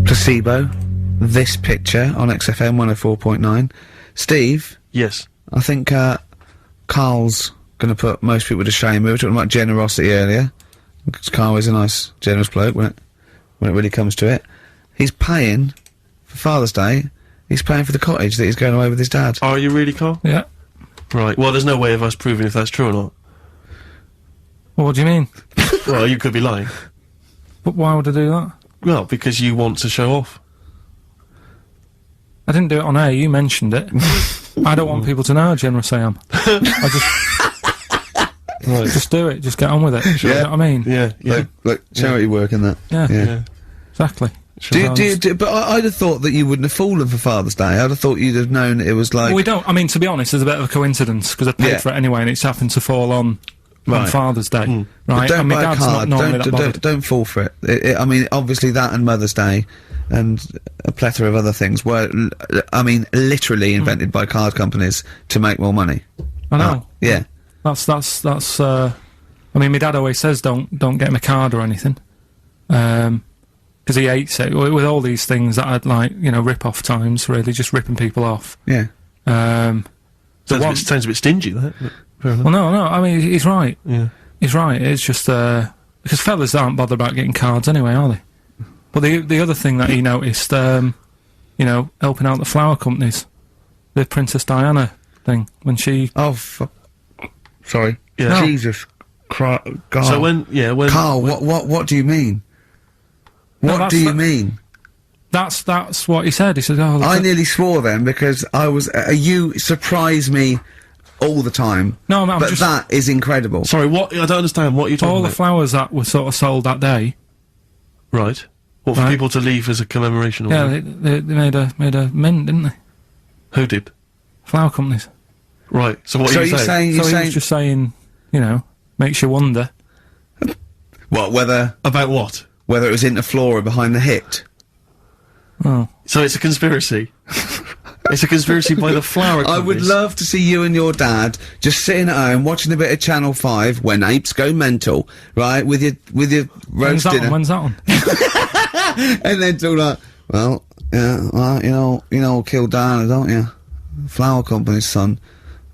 Placebo. This Picture on XFM 104.9. Steve? Yes. I think, Karl's gonna put most people to shame. We were talking about generosity earlier. Because Karl is a nice, generous bloke when it really comes to it. He's paying, for Father's Day, he's paying for the cottage that he's going away with his dad. Are you really, Karl? Yeah. Right. Well, there's no way of us proving if that's true or not. Well, what do you mean? Well, you could be lying. But why would I do that? Well, because you want to show off. I didn't do it on air, you mentioned it. I don't want people to know how generous I am. Right. Just do it, just get on with it. You know what I mean? Yeah, yeah. Like charity work and that. Yeah. Yeah. Exactly. But I'd have thought that you wouldn't have fallen for Father's Day. I'd have thought you'd have known it was like... Well, we don't, I mean, to be honest, there's a bit of a coincidence, because I paid for it anyway, and it's happened to fall on Father's Day. Right? But don't and my buy a dad's card. not normally that bothered. Don't fall for it. I mean, obviously that and Mother's Day and a plethora of other things were, I mean, literally invented by card companies to make more money. I know. Yeah. That's, I mean, my dad always says don't get him a card or anything. Because he hates it, with all these things that I'd like, you know, rip-off times, really, just ripping people off. Yeah. Sounds a bit stingy, that. Fair enough. Well, no, I mean, he's right. Yeah. He's right, it's just, because fellas aren't bothered about getting cards anyway, are they? But the other thing that he noticed, you know, helping out the flower companies, the Princess Diana thing, when she... Oh, sorry. Yeah. No. Jesus Christ. God. So when... Karl, what do you mean? What do you mean? That's what he said. He said, "Oh, I nearly swore then because I was. You surprise me all the time. No, I'm but just... that is incredible. Sorry, what? I don't understand. What are you talking all about? the flowers that were sort of sold that day. Right. What, for Right. people to leave as a commemoration? Or Yeah, something? they made a mint, didn't they? Who did? Flower companies. Right. So what So are you saying? So he was just saying, you know, makes you wonder. What whether About what? it was Interflora behind the hit? Oh. So it's a conspiracy. It's a conspiracy by the flower I would companies. love to see you and your dad just sitting at home watching a bit of Channel 5 when apes go mental, right? With your roast dinner. When's that on? And then talk like, well, yeah, well, you know, kill Diana, don't you? Flower company's son.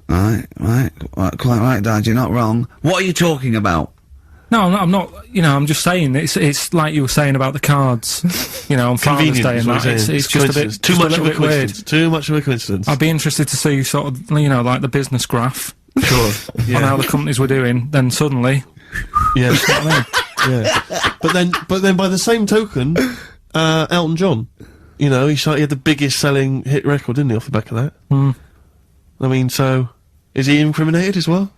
Right, quite right, Dad, you're not wrong. What are you talking about? No, I'm not, you know, I'm just saying, it's like you were saying about the cards, you know, on Father's Convenient Day is and what that, you're saying. it's just a bit, Too much of a bit weird. coincidence. Too much of a coincidence. I'd be interested to see sort of, you know, like the business graph Sure. on how the companies were doing, then suddenly, Yeah. you know what I mean? Yeah. But then by the same token, Elton John, you know, he had the biggest selling hit record, didn't he, off the back of that? Mm. I mean, so, is he incriminated as well?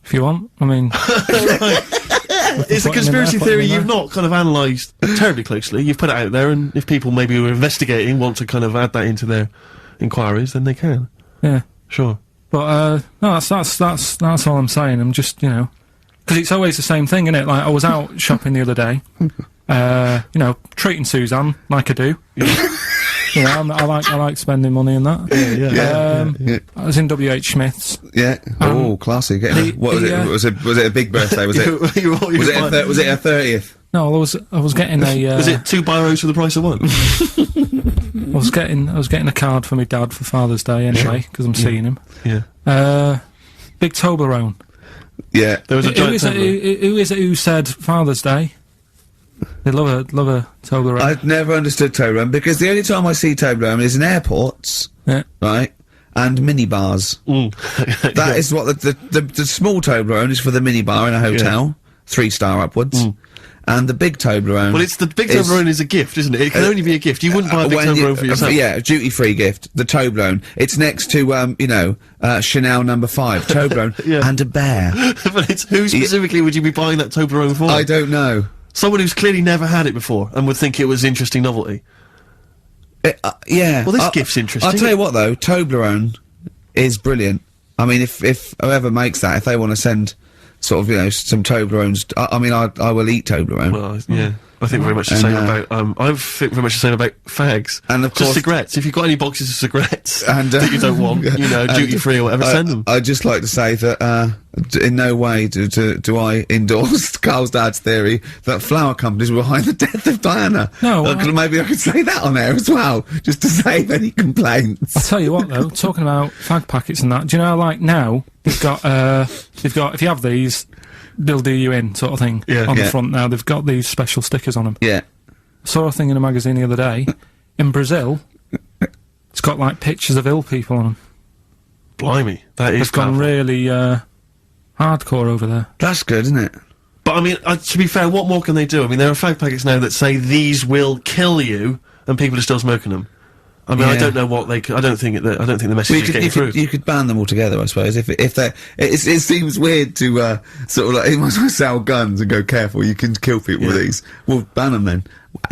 If you want, I mean... It's a put him in conspiracy there, put him theory in you've there. not kind of analysed terribly closely. You've put it out there, and if people maybe who are investigating want to kind of add that into their inquiries, then they can. Yeah. Sure. But, no, that's all I'm saying. I'm just, you know... Because it's always the same thing, innit? Like, I was out shopping the other day, you know, treating Suzanne, like I do. You know, I like spending money and that. Yeah. I was in W.H. Smith's. Yeah. Oh, classy. What was it? Was it a big birthday? Was it? Was it a 30th? No, I was getting a... Was it 2 biros for the price of 1? I was getting a card for my dad for Father's Day anyway, because I'm seeing him. Yeah. Big Toblerone. Yeah. There was a Who is it who said Father's Day? They love a Toblerone. I've never understood Toblerone because the only time I see Toblerone is in airports, Yeah. right? And minibars. That is what the small Toblerone is for the minibar in a hotel, 3-star upwards. And the big Toblerone. Well, it's the big Toblerone is a gift, isn't it? It can only be a gift. You wouldn't buy a big Toblerone for yourself. Yeah, a duty-free gift. The Toblerone. It's next to, you know, Chanel No. 5. Toblerone. And a bear. But it's who specifically would you be buying that Toblerone for? I don't know. Someone who's clearly never had it before and would think it was interesting novelty. Yeah. Well, this gift's interesting. I'll tell you what, though. Toblerone is brilliant. I mean, if whoever makes that, if they want to send sort of, you know, some Toblerones, I mean, I will eat Toblerone. Well, yeah. I think very much the same about, I think very much the same about fags. And of Just course- cigarettes. If you've got any boxes of cigarettes And, that you don't want, you know, duty-free or whatever, send them. I'd just like to say that, in no way do I endorse Carl's dad's theory that flower companies were behind the death of Diana. No, maybe I could say that on air as well, just to save any complaints. I'll tell you what though, talking about fag packets and that, do you know, like now, they've got, if you have these, they'll do you in, sort of thing, on the front now. They've got these special stickers on them. Yeah. Saw a thing in a magazine the other day, in Brazil, it's got like pictures of ill people on them. Blimey, that is They've gone powerful. really, hardcore over there. That's good, isn't it? But I mean, to be fair, what more can they do? I mean, there are fag packets now that say these will kill you, and people are still smoking them. I mean, I Yeah. don't know what they. I don't think the message is getting through. You could ban them all together, I suppose. If they, it seems weird to sort of like, you might as well sell guns and go careful. You can kill people with these. Well, ban them then.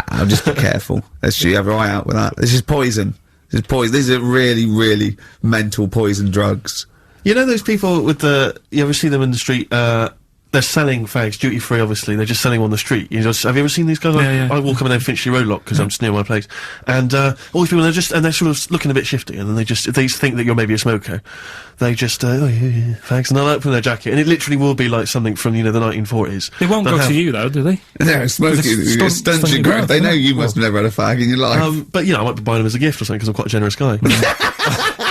I'll just be careful. Let's have your eye out with that. This is poison. This is poison. These are really, really mental poison drugs. You know those people with the. You ever see them in the street? They're selling fags duty free. Obviously, they're just selling them on the street. You just have you ever seen these guys? Yeah, yeah. I walk up and down Finchley Road lot because I'm just near my place, and all these people they're sort of looking a bit shifty, and then they think that you're maybe a smoker. They just oh yeah, fags, and they'll open their jacket, and it literally will be like something from the 1940s. They won't They'll go have- to you though, do they? They're smoking. It's Stunts your growth. They know you must have never had a fag in your life. But you know, I might be buying them as a gift or something because I'm quite a generous guy.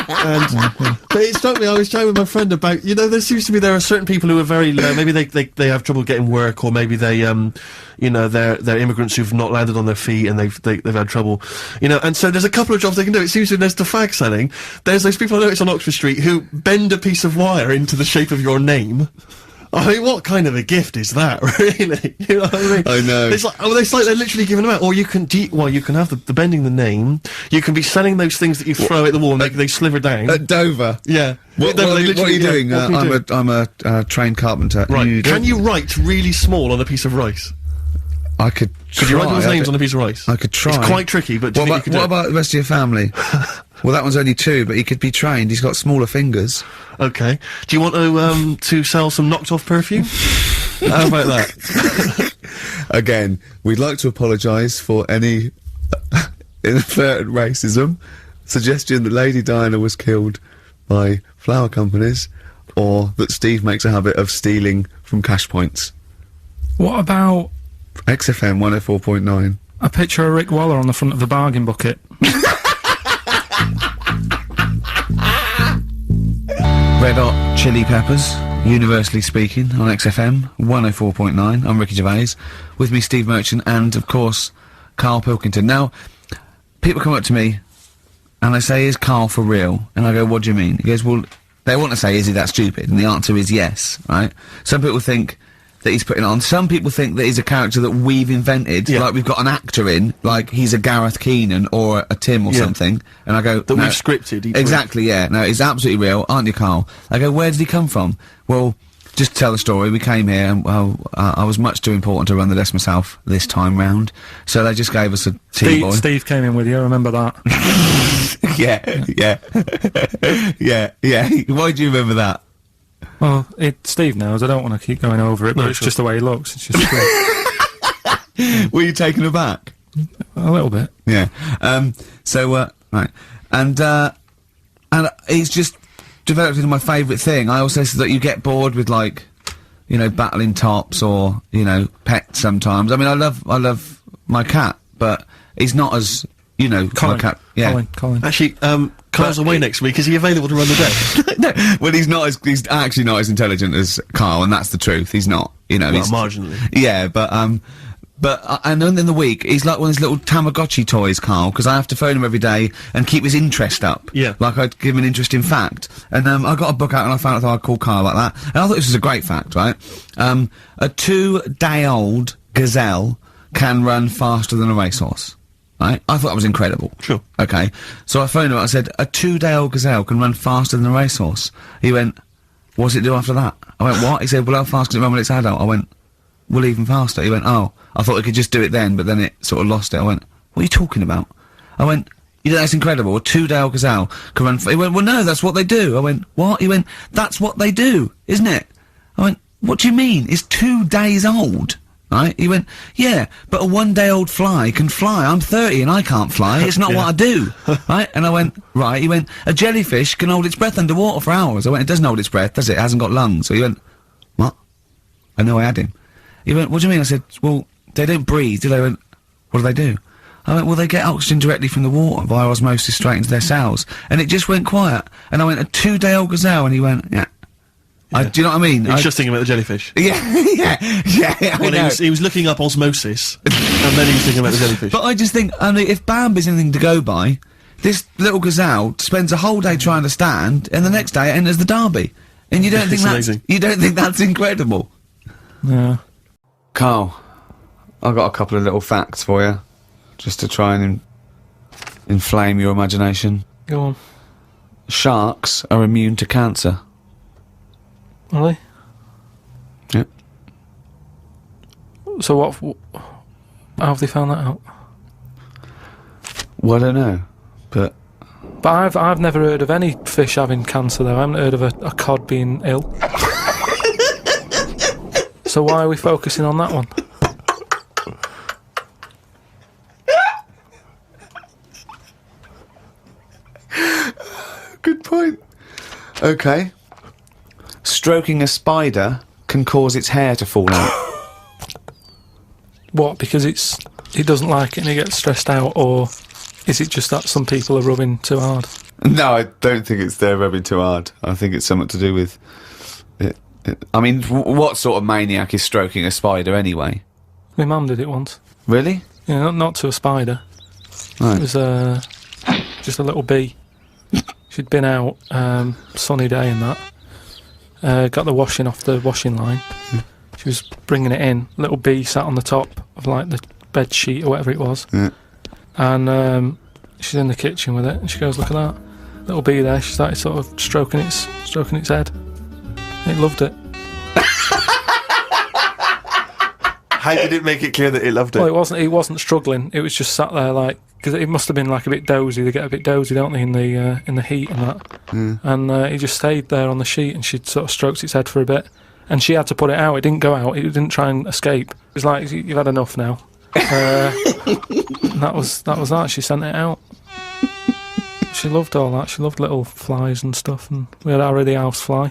But it struck me, I was chatting with my friend about, you know, there are certain people who are very, maybe they have trouble getting work, or maybe they, you know, they're immigrants who've not landed on their feet and they've had trouble, you know, and so there's a couple of jobs they can do. It seems to there's the fag selling, there's those people I noticed on Oxford Street who bend a piece of wire into the shape of your name. I mean, what kind of a gift is that, really? You know what I mean? I know. It's like, they're literally giving them out. Or you can, you can have the bending the name. You can be selling those things that you throw at the wall and they sliver down. At Dover. Yeah. What They are you literally- doing? what can you do? I'm a trained carpenter. Right. Can you write really small on a piece of rice? I could. Could you write those try. names on a piece of rice? I could try. It's quite tricky, but do you What think you about, could what about the rest of your family? Well, that one's only 2, but he could be trained. He's got smaller fingers. Okay. Do you want to sell some knocked off perfume? How about that? Again, we'd like to apologise for any inadvertent racism. Suggestion that Lady Diana was killed by flower companies, or that Steve makes a habit of stealing from cash points. What about XFM 104.9. a picture of Rick Waller on the front of the bargain bucket? Red Hot Chili Peppers, universally speaking, on XFM 104.9. I'm Ricky Gervais. With me, Steve Merchant, and, of course, Karl Pilkington. Now, people come up to me, and they say, is Karl for real? And I go, what do you mean? He goes, well, they want to say, is he that stupid? And the answer is yes, right? Some people think that he's putting it on. Some people think that he's a character that we've invented, like we've got an actor in, like he's a Gareth Keenan or a Tim or something. And I go, That no, we've scripted each exactly, yeah. No, he's absolutely real, aren't you, Karl? I go, where did he come from? Well, just to tell the story, we came here and, well, I was much too important to run the desk myself this time round, so they just gave us a tea boy. Steve came in with you, I remember that. yeah. Why do you remember that? Well, Steve knows, I don't want to keep going over it, but it's just the way he looks, it's just Were you taken aback? a little bit. Yeah. Right. And he's just developed into my favourite thing. I also said that you get bored with, like, you know, battling tops or, you know, pets sometimes. I mean, I love my cat, but he's not as, you know, Colin. my cat. Yeah. Colin. Actually, Carl's away next week. Is he available to run the desk? No, well, he's actually not as intelligent as Karl, and that's the truth. He's not, you know. Well, he's marginally. Yeah, and then in the week, he's like one of those little Tamagotchi toys, Karl, because I have to phone him every day and keep his interest up. Yeah. Like I'd give him an interesting fact. And, I got a book out and I found out I'd call Karl like that. And I thought this was a great fact, right? A 2-day-old gazelle can run faster than a racehorse. Right? I thought that was incredible. Sure. Okay. So I phoned him, I said, a 2-day-old gazelle can run faster than a racehorse. He went, what's it do after that? I went, what? He said, well, how fast can it run when it's adult? I went, well, even faster. He went, oh, I thought it could just do it then, but then it sort of lost it. I went, what are you talking about? I went, you know, that's incredible. A 2-day-old gazelle can run. He went, well, no, that's what they do. I went, what? He went, that's what they do, isn't it? I went, what do you mean? It's 2 days old. Right? He went, yeah, but a 1-day-old fly can fly. I'm 30 and I can't fly. It's not what I do. Right? And I went, right. He went, a jellyfish can hold its breath underwater for hours. I went, it doesn't hold its breath, does it? It hasn't got lungs. So he went, what? I know I had him. He went, what do you mean? I said, well, they don't breathe, do they? He went, what do? I went, well, they get oxygen directly from the water via osmosis straight into their cells. And it just went quiet. And I went, a 2-day-old gazelle? And he went, yeah. Do you know what I mean? He's just thinking about the jellyfish. Yeah, I Well, know. he was looking up osmosis, and then he was thinking about the jellyfish. But I just think, I mean, if Bambi's anything to go by, this little gazelle spends a whole day trying to stand, and the next day it enters the derby. And you don't think It's that's... amazing. You don't think that's incredible? Yeah. Karl, I've got a couple of little facts for you, just to try and inflame your imagination. Go on. Sharks are immune to cancer. Really? Yep. So how have they found that out? Well, I don't know, but... But I've never heard of any fish having cancer though. I haven't heard of a cod being ill. So why are we focusing on that one? Good point. Okay. Stroking a spider can cause its hair to fall out. What? Because it doesn't like it and it gets stressed out, or is it just that some people are rubbing too hard? No, I don't think it's they're rubbing too hard. I think it's something to do with it. I mean, what sort of maniac is stroking a spider anyway? My mum did it once. Really? Yeah, not to a spider. Right. It was just a little bee. She'd been out, sunny day and that. Got the washing off the washing line. She was bringing it in. Little bee sat on the top of like the bed sheet or whatever it was. Yeah. And she's in the kitchen with it, and she goes, "Look at that little bee there." She started sort of stroking its head. It loved it. How did it make it clear that it loved it? Well, it wasn't struggling. It was just sat there like, because it must have been like a bit dozy. They get a bit dozy, don't they, in the heat and that. And he just stayed there on the sheet, and she sort of stroked its head for a bit, and she had to put it out. It didn't go out. It didn't try and escape. It was like, you've had enough now. And that was that. She sent it out. She loved all that. She loved little flies and stuff. And we had Harry the housefly.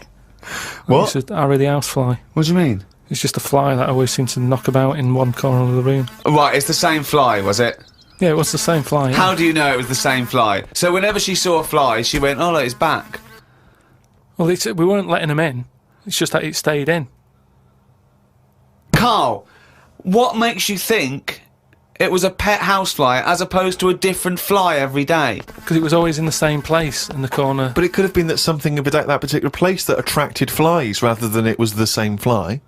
What? Harry the housefly. What do you mean? It's just a fly that always seems to knock about in one corner of the room. Right, it's the same fly, was it? Yeah, it was the same fly. Yeah. How do you know it was the same fly? So whenever she saw a fly, she went, "Oh, look, it's back." Well, we weren't letting him in. It's just that it stayed in. Karl, what makes you think it was a pet housefly as opposed to a different fly every day? Because it was always in the same place in the corner. But it could have been that something about that particular place that attracted flies rather than it was the same fly.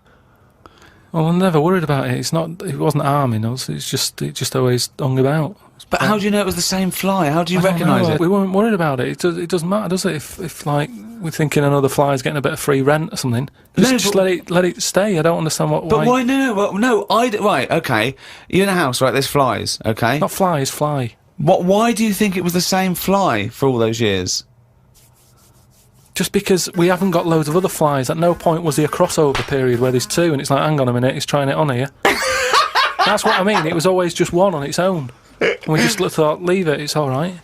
Well, I'm never worried about it. It wasn't harming us. It just always hung about. But how do you know it was the same fly? How do you I don't recognise know. it? We weren't worried about it. It doesn't matter, does it? If like we're thinking another fly's getting a bit of free rent or something, just let it stay. I don't understand why. But why? No. Right, okay. You're in a house, right? There's flies, okay? Not flies, fly. Why do you think it was the same fly for all those years? Just because we haven't got loads of other flies. At no point was there a crossover period where there's two, and it's like, hang on a minute, he's trying it on here. That's what I mean. It was always just one on its own. And we just thought, leave it, it's all right.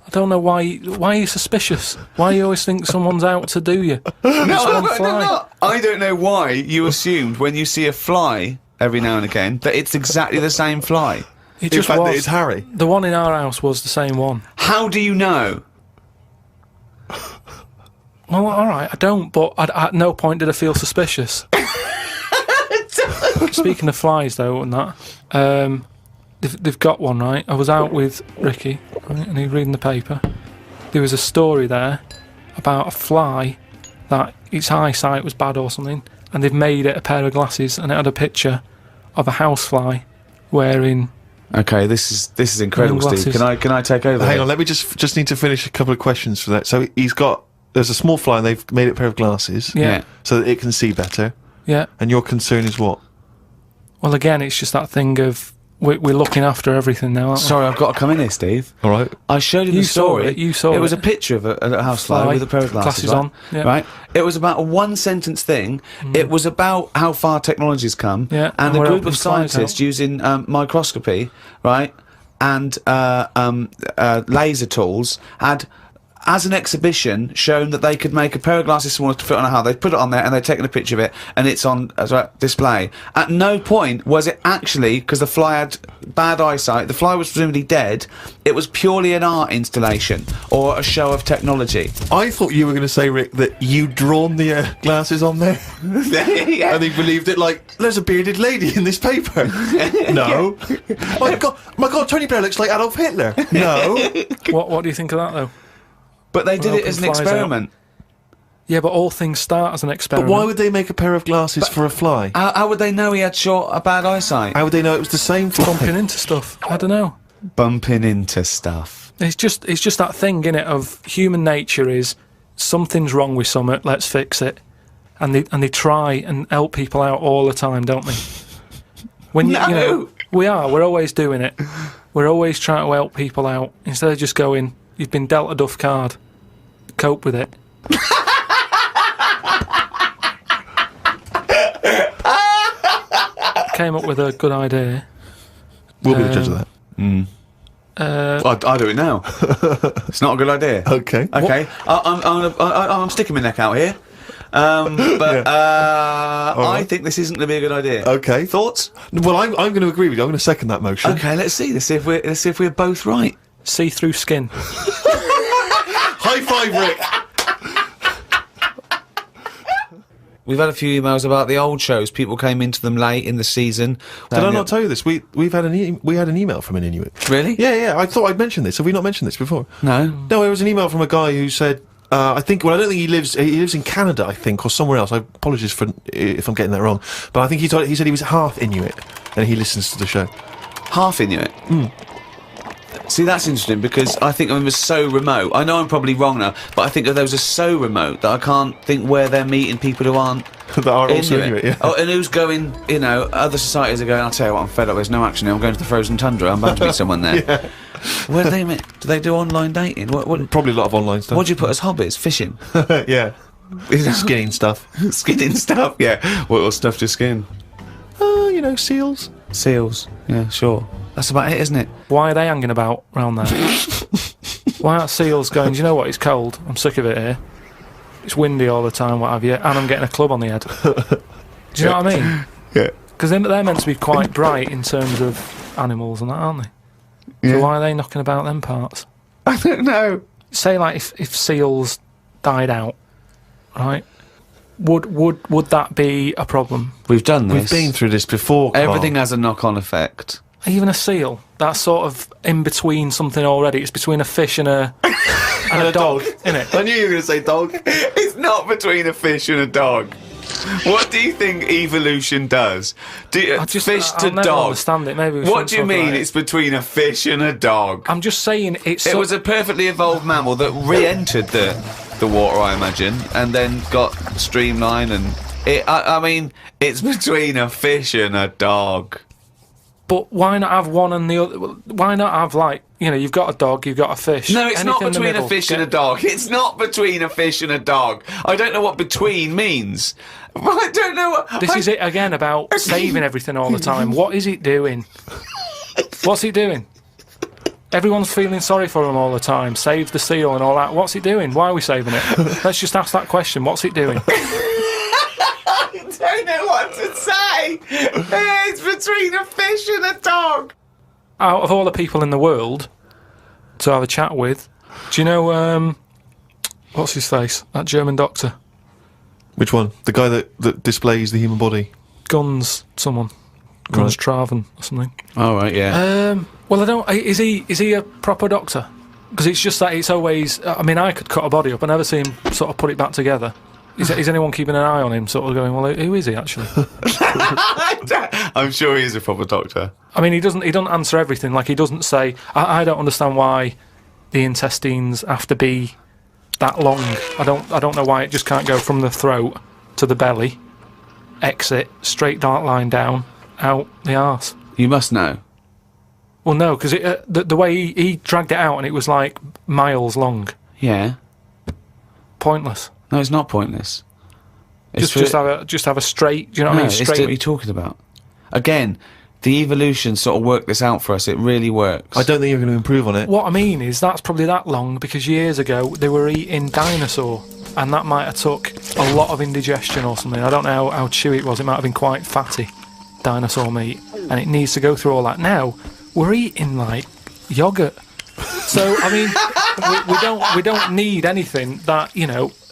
I don't know why are you suspicious? Why you always think someone's out to do you? No, I don't know why you assumed when you see a fly every now and again that it's exactly the same fly. It In just fact, was. that it's Harry. The one in our house was the same one. How do you know? Well, all right, I don't, but at no point did I feel suspicious. Speaking of flies, though, and that, they've got one, right? I was out with Ricky, right, and he was reading the paper. There was a story there about a fly that its eyesight was bad or something, and they've made it a pair of glasses, and it had a picture of a housefly wearing. Okay, this is incredible, Steve. Glasses. Can I take over? Hang on, let me just need to finish a couple of questions for that. So there's a small fly and they've made it a pair of glasses. Yeah. So that it can see better. Yeah. And your concern is what? Well, again, it's just that thing of we're looking after everything now, aren't we? Sorry, I've got to come in here, Steve. All right. I showed you You the story. saw it, you saw It was it. a picture of a housefly Fly, with a pair of glasses, glasses right? on, yeah. Right? It was about a one-sentence thing. It was about how far technology's come, Yeah, and and a we're group helping of flies scientists out. using microscopy, right, and laser tools had, as an exhibition, shown that they could make a pair of glasses smaller to fit on a hat. They'd put it on there and they'd taken a picture of it, and it's on display. At no point was it actually, because the fly had bad eyesight, the fly was presumably dead, it was purely an art installation or a show of technology. I thought you were going to say, Rick, that you'd drawn the glasses on there. Yeah. And he believed it like, there's a bearded lady in this paper. No. My God, Tony Blair looks like Adolf Hitler. No. What do you think of that, though? But they did it as an Helping flies out. experiment. Yeah, but all things start as an But experiment. why would they make a pair of glasses for a fly? How would they know he had bad eyesight? How would they know it was the same fly? bumping into stuff? I don't know. Bumping into stuff. It's just that thing, innit, of human nature is something's wrong with something, let's fix it. And they try and help people out all the time, don't they? When you know, we're always doing it. We're always trying to help people out instead of just going, you've been dealt a duff card, cope with it. Came up with a good idea. We'll be the judge of that. I'll do it now. It's not a good idea. Okay. Okay. I'm sticking my neck out here. I think this isn't going to be a good idea. Okay. Thoughts? Well, I'm going to agree with you. I'm going to second that motion. Okay, let's see if we're both right. See-through skin. High five, Rick. We've had a few emails about the old shows. People came into them late in the season. Did I not tell you this? We had an email from an Inuit. Really? Yeah. I thought I'd mentioned this. Have we not mentioned this before? No. No, it was an email from a guy who said, I don't think he lives in Canada, I think, or somewhere else. I apologise if I'm getting that wrong. But I think he said he was half Inuit, and he listens to the show. Half Inuit? See, that's interesting, because I think it was so remote. I know I'm probably wrong now, but I think that those are so remote that I can't think where they're meeting people who aren't That are also Inuit, yeah. Oh, and who's going, other societies are going, I'll tell you what, I'm fed up, there's no action here, I'm going to the frozen tundra, I'm bound to meet someone there. Yeah. Where do they meet? Do they do online dating? What Probably a lot of online stuff. do you put as hobbies? Fishing? Yeah. Skinning stuff. Skinning stuff, yeah. What stuff to skin? Seals. Seals, yeah, sure. That's about it, isn't it? Why are they hanging about round there? Why aren't seals going, do you know what, it's cold, I'm sick of it here. It's windy all the time, what have you, and I'm getting a club on the head. Do you know what I mean? Yeah. Because they're meant to be quite bright in terms of animals and that, aren't they? Yeah. So why are they knocking about them parts? I don't know. Say, like, if seals died out, right, would that be a problem? We've done this. We've been through this before, Karl. Everything has a knock-on effect. Even a seal, that's sort of in between something already. It's between a fish and a dog, innit? I knew you were going to say dog. It's not between a fish and a dog. What do you think evolution does? I'll never dog? understand it. Maybe we What do you shouldn't talk mean about it. it's between a fish and a dog? I'm just saying it's. It was a perfectly evolved mammal that re-entered the water, I imagine, and then got streamlined. And I mean, it's between a fish and a dog. But why not have one and the other? Why not have, like, you've got a dog, you've got a fish. No, it's not anything in the between a middle. fish and a dog. It's not between a fish and a dog. I don't know what between means. I don't know what... This is it again about saving everything all the time. What is it doing? What's it doing? Everyone's feeling sorry for him all the time. Save the seal and all that. What's it doing? Why are we saving it? Let's just ask that question. What's it doing? I don't know what to say. It's between a fish and a dog. Out of all the people in the world to have a chat with, do you know, what's his face? That German doctor. Which one? The guy that displays the human body? Guns Traven or something. Oh, right, yeah. Well, I don't. Is he a proper doctor? Because it's just that it's always. I mean, I could cut a body up. I never see him sort of put it back together. Is anyone keeping an eye on him? Sort of going, well, who is he actually? I'm sure he is a proper doctor. I mean, he doesn't answer everything. Like, he doesn't say. I don't understand why the intestines have to be that long. I don't know why it just can't go from the throat to the belly, exit, straight dark line down, out the arse. You must know. Well, no, because the way he dragged it out and it was like miles long. Yeah. Pointless. No, it's not pointless. It's Just have a straight. Do you know what I mean? It's what you're talking about. Again, the evolution sort of worked this out for us. It really works. I don't think you're going to improve on it. What I mean is that's probably that long because years ago they were eating dinosaur, and that might have took a lot of indigestion or something. I don't know how chewy it was. It might have been quite fatty, dinosaur meat, and it needs to go through all that. Now we're eating like yogurt. So I mean, we don't need anything that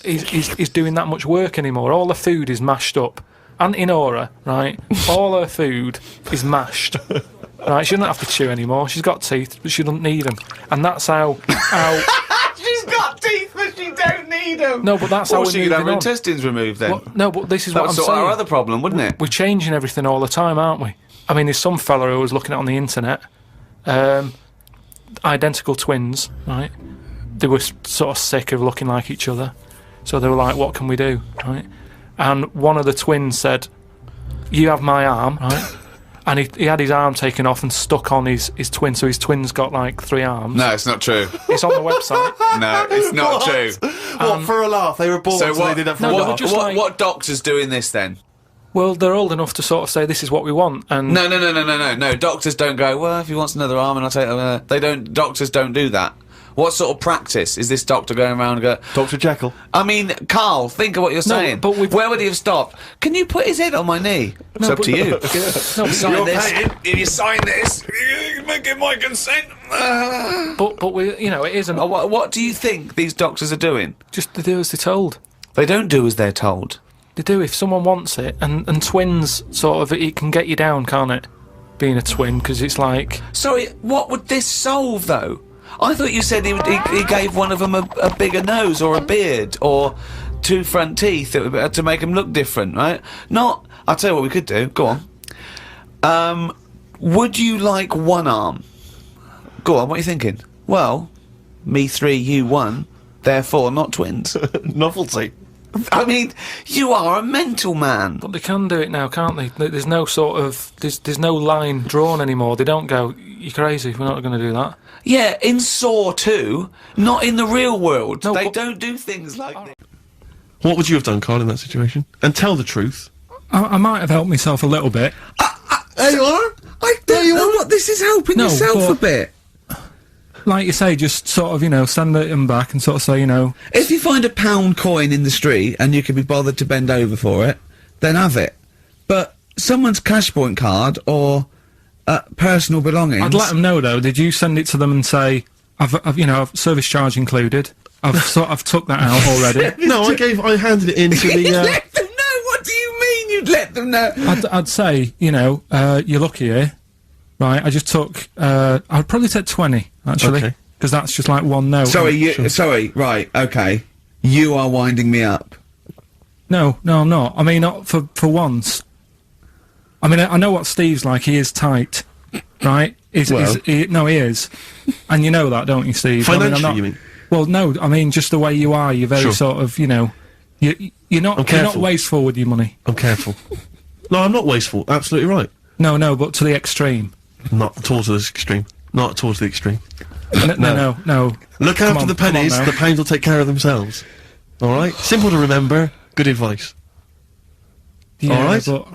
is doing that much work anymore. All the food is mashed up. Auntie Nora, right? All her food is mashed. Right? She doesn't have to chew anymore. She's got teeth, but she doesn't need them. And that's how. She's got teeth, but she don't need them. No, but that's how we're she could moving have her on. intestines removed then. Well, no, but this is That what I'm would sort saying. our other problem, wouldn't it? We're changing everything all the time, aren't we? I mean, there's some fella who was looking at on the internet, identical twins, right? They were sort of sick of looking like each other, so they were like, "What can we do?" Right? And one of the twins said, "You have my arm," right? And he had his arm taken off and stuck on his twin, so his twin's got like 3 arms. No, it's not true. It's on the website. No, it's not true. What, for a laugh? They were born, so they did that for no, a they laugh. were just like- What doctor's doing this then? Well, they're old enough to sort of say this is what we want, and No. Doctors don't go, well, if he wants another arm and I'll take it. They don't, doctors don't do that. What sort of practice is this doctor going around and go, Dr. Jekyll. I mean, Karl, think of what you're saying. but where would he have stopped? Can you put his head on my knee? It's up to you. No, but Sign this. If you sign this, you give my consent. but we, it isn't. What do you think these doctors are doing? Just to do as they're told. They don't do as they're told. They do if someone wants it, and twins sort of it can get you down, can't it? Being a twin, because it's like. Sorry, what would this solve though? I thought you said he gave one of them a bigger nose or a beard or 2 front teeth to make them look different, right? Not. I'll tell you what we could do. Go on. Would you like one arm? Go on. What are you thinking? Well, me 3, you 1. Therefore, not twins. Novelty. I mean, you are a mental man. But they can do it now, can't they? There's no sort of there's no line drawn anymore. They don't go, "You're crazy. We're not going to do that." Yeah, in Saw 2, not in the real world. No, they but- don't do things like this. What would you have done, Karl, in that situation? And tell the truth. I might have helped myself a little bit. There you are. I don't know what this is helping No, yourself but- a bit. Like you say, just sort of, stand them back and sort of say, If you find a £1 coin in the street and you can be bothered to bend over for it, then have it. But someone's cash point card or personal belongings. I'd let them know though. Did you send it to them and say, I've service charge included. I've took that out already. No, I handed it in to You'd the. let them know. What do you mean? You'd let them know? I'd say, you're lucky here, right? I just took. I'd probably take 20 actually, Okay. because that's just like one note. Sorry, right, okay. You are winding me up. No, I'm not. I mean, not for once. I mean, I know what Steve's like. He is tight, right? He is, and you know that, don't you, Steve? Financially, you mean? Well, no. I mean, just the way you are. You're very Sure. sort of, you're not you're not careful. wasteful with your money. I'm careful. No, I'm not wasteful. Absolutely right. No, but to the extreme. Not towards this extreme. Not towards the extreme. No. Look Come after on, the come on pennies. now. The pounds will take care of themselves. All right. Simple to remember. Good advice. Yeah, All right. But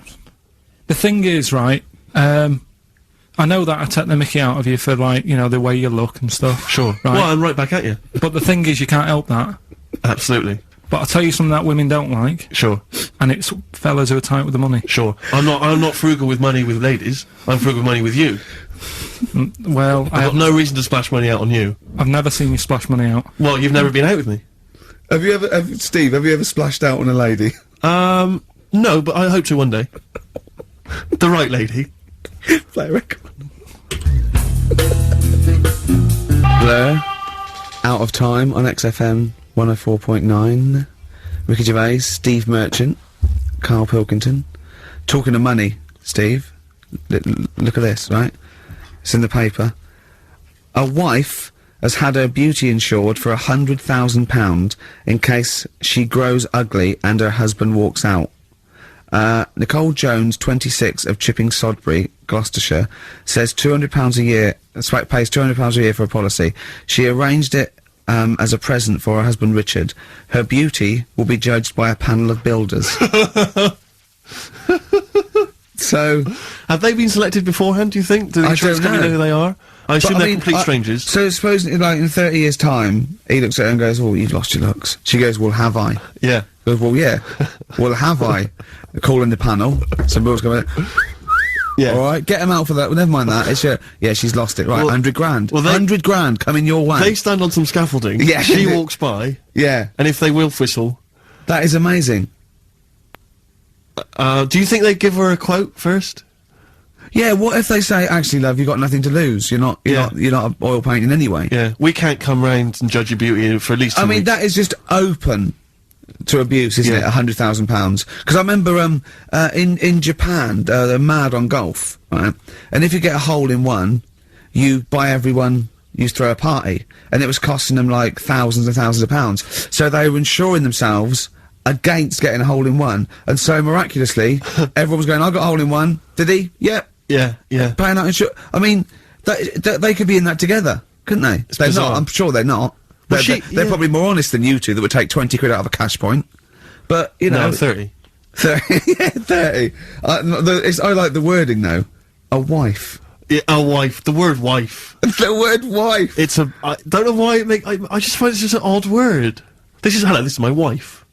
the thing is, right, I know that I take the mickey out of you for, like, the way you look and stuff. Sure. Right. Well, I'm right back at you. But the thing is, you can't help that. Absolutely. But I'll tell you something that women don't like, Sure. and it's fellas who are tight with the money. Sure. I'm not frugal with money with ladies. I'm frugal with money with you. Well, I've got no reason to splash money out on you. I've never seen you splash money out. Well, you've never been out with me. Steve, have you ever splashed out on a lady? No, but I hope to one day. The right lady. Play a record. Blur, Out of Time on XFM 104.9. Ricky Gervais, Steve Merchant, Karl Pilkington. Talking of money, Steve. Look at this, right? It's in the paper. A wife has had her beauty insured for £100,000 in case she grows ugly and her husband walks out. Nicole Jones, 26, of Chipping Sodbury, Gloucestershire, says £200 a year, pays £200 a year for a policy. She arranged it as a present for her husband Richard. Her beauty will be judged by a panel of builders. So... Have they been selected beforehand, do you think? Do the insurance company know who they are? I assume they're complete strangers. So supposing, like, in 30 years' time, he looks at her and goes, "Oh, you've lost your looks." She goes, "Well, have I?" Yeah. He goes, "Well, yeah." "Well, have I?" Calling the panel. Some bills going, Yeah. "All right, get him out for that." Well, never mind that. It's yeah, she's lost it. Right, Well, 100 grand. well, 100 grand coming your way. They stand on some scaffolding. Yeah. She walks by, Yeah, and if they wolf whistle, that is amazing. do you think they'd give her a quote first? Yeah, what if they say, "Actually, love, you've got nothing to lose. You're not oil painting anyway." Yeah. We can't come round and judge your beauty for at least 2 I mean, weeks. that is just open to abuse, isn't Yeah. it? £100,000. Because I remember in Japan, they're mad on golf, right? And if you get a hole in one, you buy everyone. You throw a party, and it was costing them like thousands and thousands of pounds. So they were insuring themselves against getting a hole in one, and so miraculously, everyone was going, "I got a hole in one." Did he? Yep. Yeah, yeah. Paying out insurance. I mean, that they could be in that together, couldn't they? They're bizarre. not. I'm sure they're not. Well, They're probably more honest than you two that would take 20 quid out of a cash point. But, you know... No, 30. 30. Yeah, 30. I like the wording, though. A wife. Yeah, a wife. The word wife. The word wife. It's a... I don't know why it make... I just find it's just an odd word. Hello, this is my wife.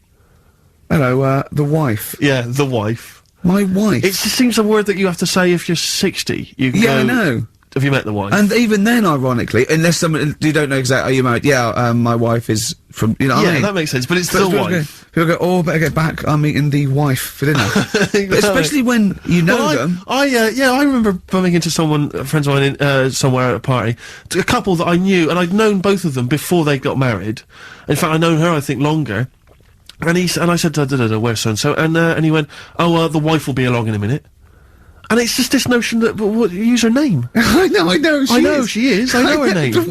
Hello, the wife. Yeah, the wife. My wife. It just seems a word that you have to say if you're 60. You Yeah, I go, know. Have you met the wife? And even then, ironically, unless someone... You don't know exactly... Are you married? Yeah, my wife is from... You know what I yeah, mean? that makes sense, but it's But the wife. People go, "Oh, better get back. I'm meeting the wife for dinner." But especially when you know Well, them. I remember bumping into friends of mine somewhere at a party, a couple that I knew, and I'd known both of them before they got married. In fact, I'd known her, I think, longer. And I said, "Where's so-and-so?" And he went, "Oh, the wife will be along in a minute." And it's just this notion that, use her name. I know she is. I know her name. It's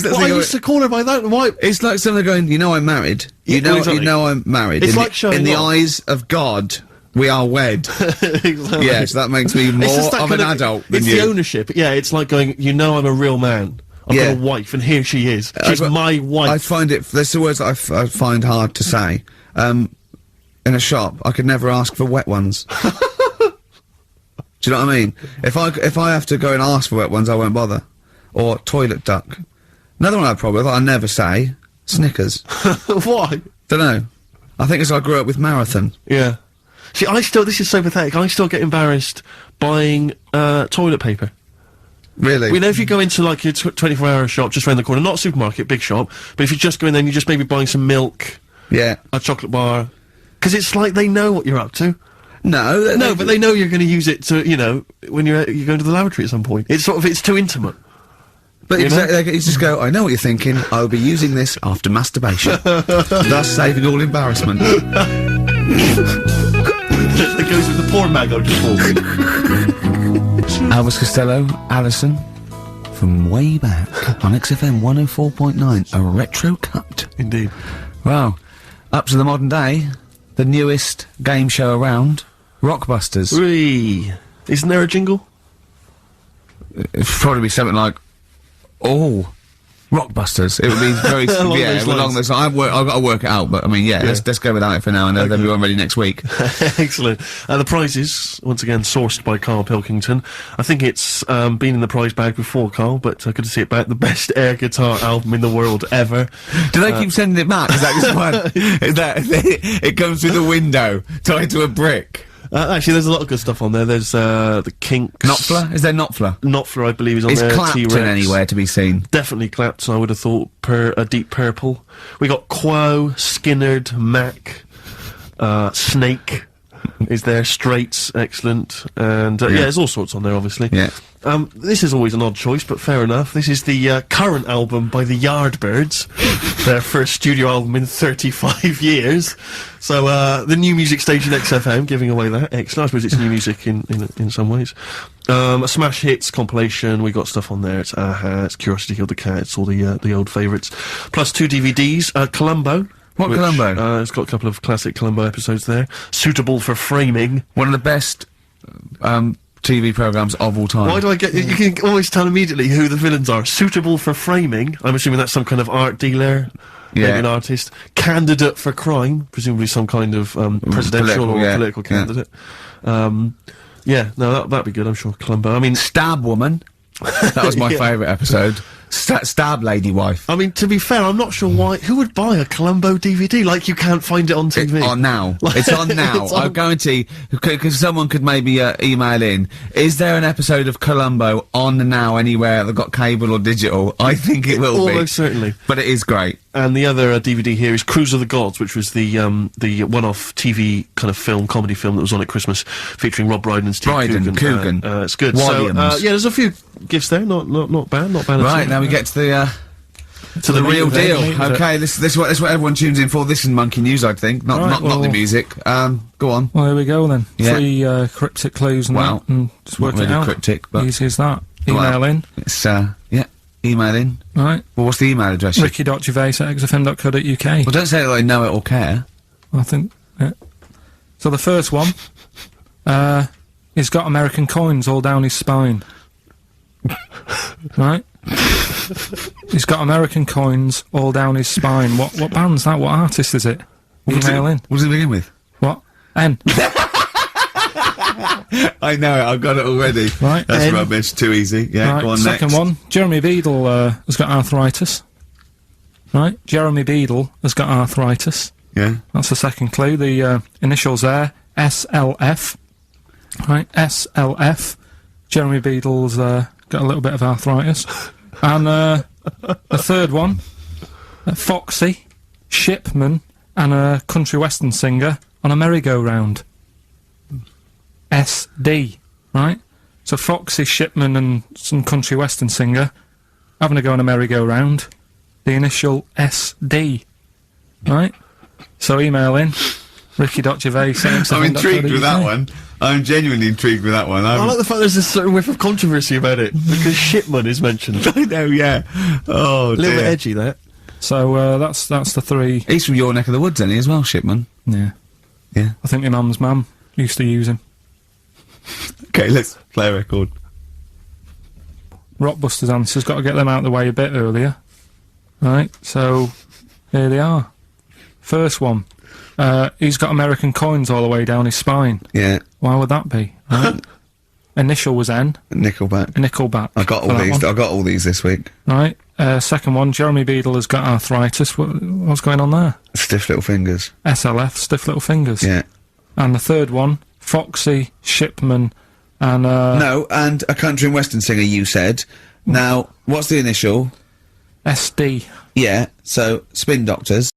that Well, thing I used to call her by that. Why? it's like someone going, "You know I'm married. Yeah, well, You exactly. know I'm married. It's in like the, showing in the off. eyes of God, we are wed." Exactly. Yeah, so that makes me more It's just that of an kind adult than it's you. the ownership. Yeah, it's like going, "You know I'm a real man. I've Yeah. got a wife, and here she is. She's I've got- my I wife." find it. There's the words that I find hard to say. In a shop, I could never ask for wet ones. Do you know what I mean? If I have to go and ask for wet ones, I won't bother. Or toilet duck. Another one I have a problem with, I never say, Snickers. Why? Dunno. I think it's I grew up with Marathon. Yeah. See, this is so pathetic, I still get embarrassed buying, toilet paper. Really? You know, if you go into, like, a 24-hour shop just round the corner, not a supermarket, big shop, but if you just go in there and you're just maybe buying some milk, Yeah. a chocolate bar, because it's like they know what you're up to. No. No, but they know you're going to use it to, you know, when you're going to the lavatory at some point. It's sort of, it's too intimate. But you exactly, you just go, "I know what you're thinking, I'll be using this after masturbation." Thus saving all embarrassment. It goes with the porn mag I just walked. Elvis Costello, Alison, from way back on XFM 104.9, a retro cut. Indeed. Wow. Up to the modern day, the newest game show around, Rockbusters. Whee! Isn't there a jingle? It'd probably be something like, "Oh, Rockbusters." It would be very, Along yeah, those along lines. those. I've got to work it out, but I mean, yeah, let's go without it for now, and they'll be on ready next week. Excellent. The prizes, once again, sourced by Karl Pilkington. I think it's been in the prize bag before, Karl, but good to see it back. The best air guitar album in the world ever. Do they keep sending it back? Is that just one? Is that it comes through the window, tied to a brick? Actually, there's a lot of good stuff on there. There's the Kinks. Knopfler? Is there Knopfler? Knopfler, I believe, is on Is there. Clapton T-Rex. anywhere to be seen? Definitely Clapton, I would have thought. A Deep Purple. We got Quo, Skinnerd, Mac, Snake is there, Straits, excellent, and yeah, there's all sorts on there, obviously. Yeah. This is always an odd choice, but fair enough. This is the current album by the Yardbirds, their first studio album in 35 years. So the new music station XFM giving away that. Excellent. I suppose it's new music in some ways. A smash hits compilation. We got stuff on there. It's Aha, it's Curiosity Killed the Cat. It's all the old favourites. Plus 2 DVDs. Columbo. What Columbo? It's got a couple of classic Columbo episodes there. Suitable for framing. One of the best TV programs of all time. Why do I get... You can always tell immediately who the villains are. Suitable for framing. I'm assuming that's some kind of art dealer. Yeah. Maybe an artist. Candidate for crime. Presumably some kind of presidential or political candidate. Yeah, no, that'd be good, I'm sure. Columbo. I mean... Stab Woman. That was my favourite episode. Stab Lady Wife. I mean, to be fair, I'm not sure why... Who would buy a Columbo DVD? Like, you can't find it on TV. It's on now. It's on now. I guarantee, because someone could maybe email in, is there an episode of Columbo on now anywhere that got cable or digital? I think it will be. Almost certainly. But it is great. And the other DVD here is Cruise of the Gods, which was the one-off TV kind of film, comedy film that was on at Christmas, featuring Rob Brydon and Steve Coogan. It's good. Williams. So, yeah, there's a few gifts there. Not bad. Not bad at all. Right, now we get to the real deal. Okay, this is what everyone tunes in for. This is Monkey News, I think. Not the music. Go on. Well, here we go then. Yeah. 3 cryptic clues and that, and just work not it really out. cryptic, but Easy as that. Email in. It's email in. Right. Well, what's the email address? ricky.gervais@xfm.co.uk. Well, don't say that I know it or care. I think, yeah. So the first one, he's got American coins all down his spine. Right? He's got American coins all down his spine. What band's that? What artist is it? Email in. What does it begin with? What? N. I know it, I've got it already. Right. That's N. rubbish, too easy. Yeah, Right, go on second next. one, Jeremy Beadle has got arthritis. Right? Jeremy Beadle has got arthritis. Yeah. That's the second clue. The initials there, SLF. Right, SLF. Jeremy Beadle's got a little bit of arthritis. And the third one, Foxy, Shipman, and a country western singer on a merry-go-round. SD, right? So Foxy, Shipman, and some country western singer having a go on a merry-go-round. The initial SD, right? So email in, ricky.gervais. I'm intrigued with that one. I'm genuinely intrigued with that one. I like the fact there's a certain whiff of controversy about it, because Shipman is mentioned. I know, yeah. Oh, A little bit edgy, that. So that's the 3. He's from your neck of the woods, isn't he, as well, Shipman? Yeah. Yeah. I think my mum's mum used to use him. Okay, let's play a record. Rockbusters answers, got to get them out of the way a bit earlier. Right, so here they are. First one. He's got American coins all the way down his spine. Yeah. Why would that be? Right? Initial was N. Nickelback. Nickelback. I got all these. I got all these this week. Right. Second one, Jeremy Beadle has got arthritis. What's going on there? Stiff little fingers. SLF, stiff little fingers. Yeah. And the third one, Foxy, Shipman, and No, and a country and western singer, you said. Now, what's the initial? SD. Yeah, so, Spin Doctors.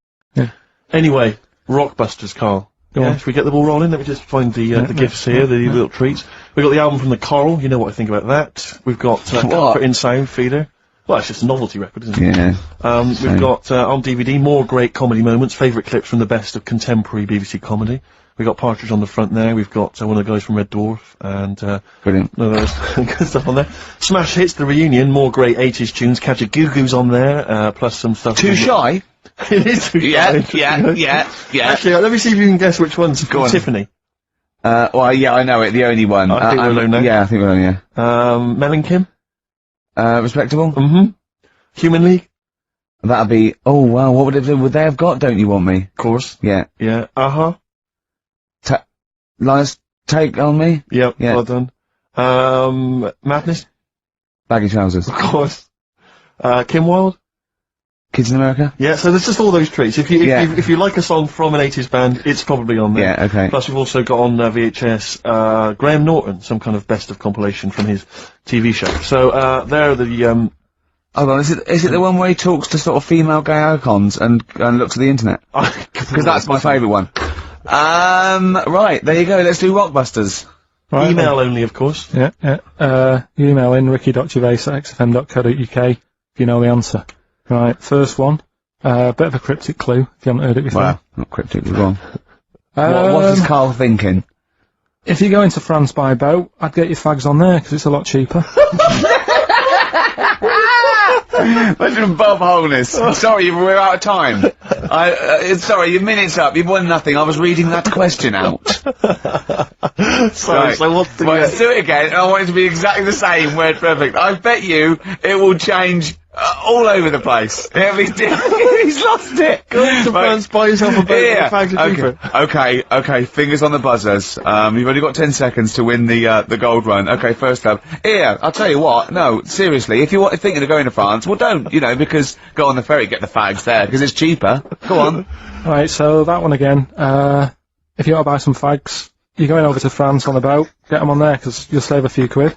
Anyway, Rockbusters, Karl. Go on. Should we get the ball rolling? Let me just find the gifts here, the little treats. We've got the album from the Karl, you know what I think about that. We've got Comfort in Sound Feeder. Well, it's just a novelty record, isn't it? Yeah. We've got, on DVD, more great comedy moments, favourite clips from the best of contemporary BBC comedy. We've got Partridge on the front there, we've got one of the guys from Red Dwarf, and Brilliant. no, there's good stuff on there. Smash Hits, the reunion, more great 80s tunes, Catch a Goo-Goo's on there, plus some stuff... Too Shy? It is Too Shy. Yeah. Actually, let me see if you can guess which one's Tiffany. Well, yeah, I know it, the only one. I think we're alone now. Yeah, I think we're alone, yeah. Mel and Kim? Respectable? Mm-hmm. Human League? That'd be, oh wow, what would they have got, Don't You Want Me? Of course. Yeah. Yeah. Uh-huh. Lies Take On Me? Yep, Yeah. well done. Madness? Baggy Trousers. Of course. Kim Wilde? Kids in America? Yeah, so there's just all those treats. If you like a song from an 80s band, it's probably on there. Yeah, okay. Plus we've also got on VHS, Graham Norton, some kind of best of compilation from his TV show. So, there are the, Hold on, is it the one where he talks to sort of female gay icons and looks at the internet? Because that's my favourite one. Right, there you go, let's do Rockbusters. Right, email only, of course. Yeah. You email in ricky.gervais@xfm.co.uk if you know the answer. Right, first one. Bit of a cryptic clue, if you haven't heard it before. Wow, not cryptic, we're wrong. What is Karl thinking? If you go into France by boat, I'd get your fags on there, because it's a lot cheaper. Imagine Bob Holness. Sorry, we're out of time. Sorry, your minute's up. You've won nothing. I was reading that question out. Sorry, Right. so what's the... Well, let's do it again. I want it to be exactly the same, word perfect. I bet you it will change all over the place. It'll be he's lost it. Go to France, buy yourself a boat with a fags of cheaper. Okay, fingers on the buzzers. You've only got 10 seconds to win the gold run. Okay, first up. Here, I'll tell you what, no, seriously, if you're thinking of going to France, well don't, because go on the ferry, get the fags there, because it's cheaper. Go on. Right, so that one again. If you want to buy some fags, you're going over to France on a boat, get them on there, because you'll save a few quid.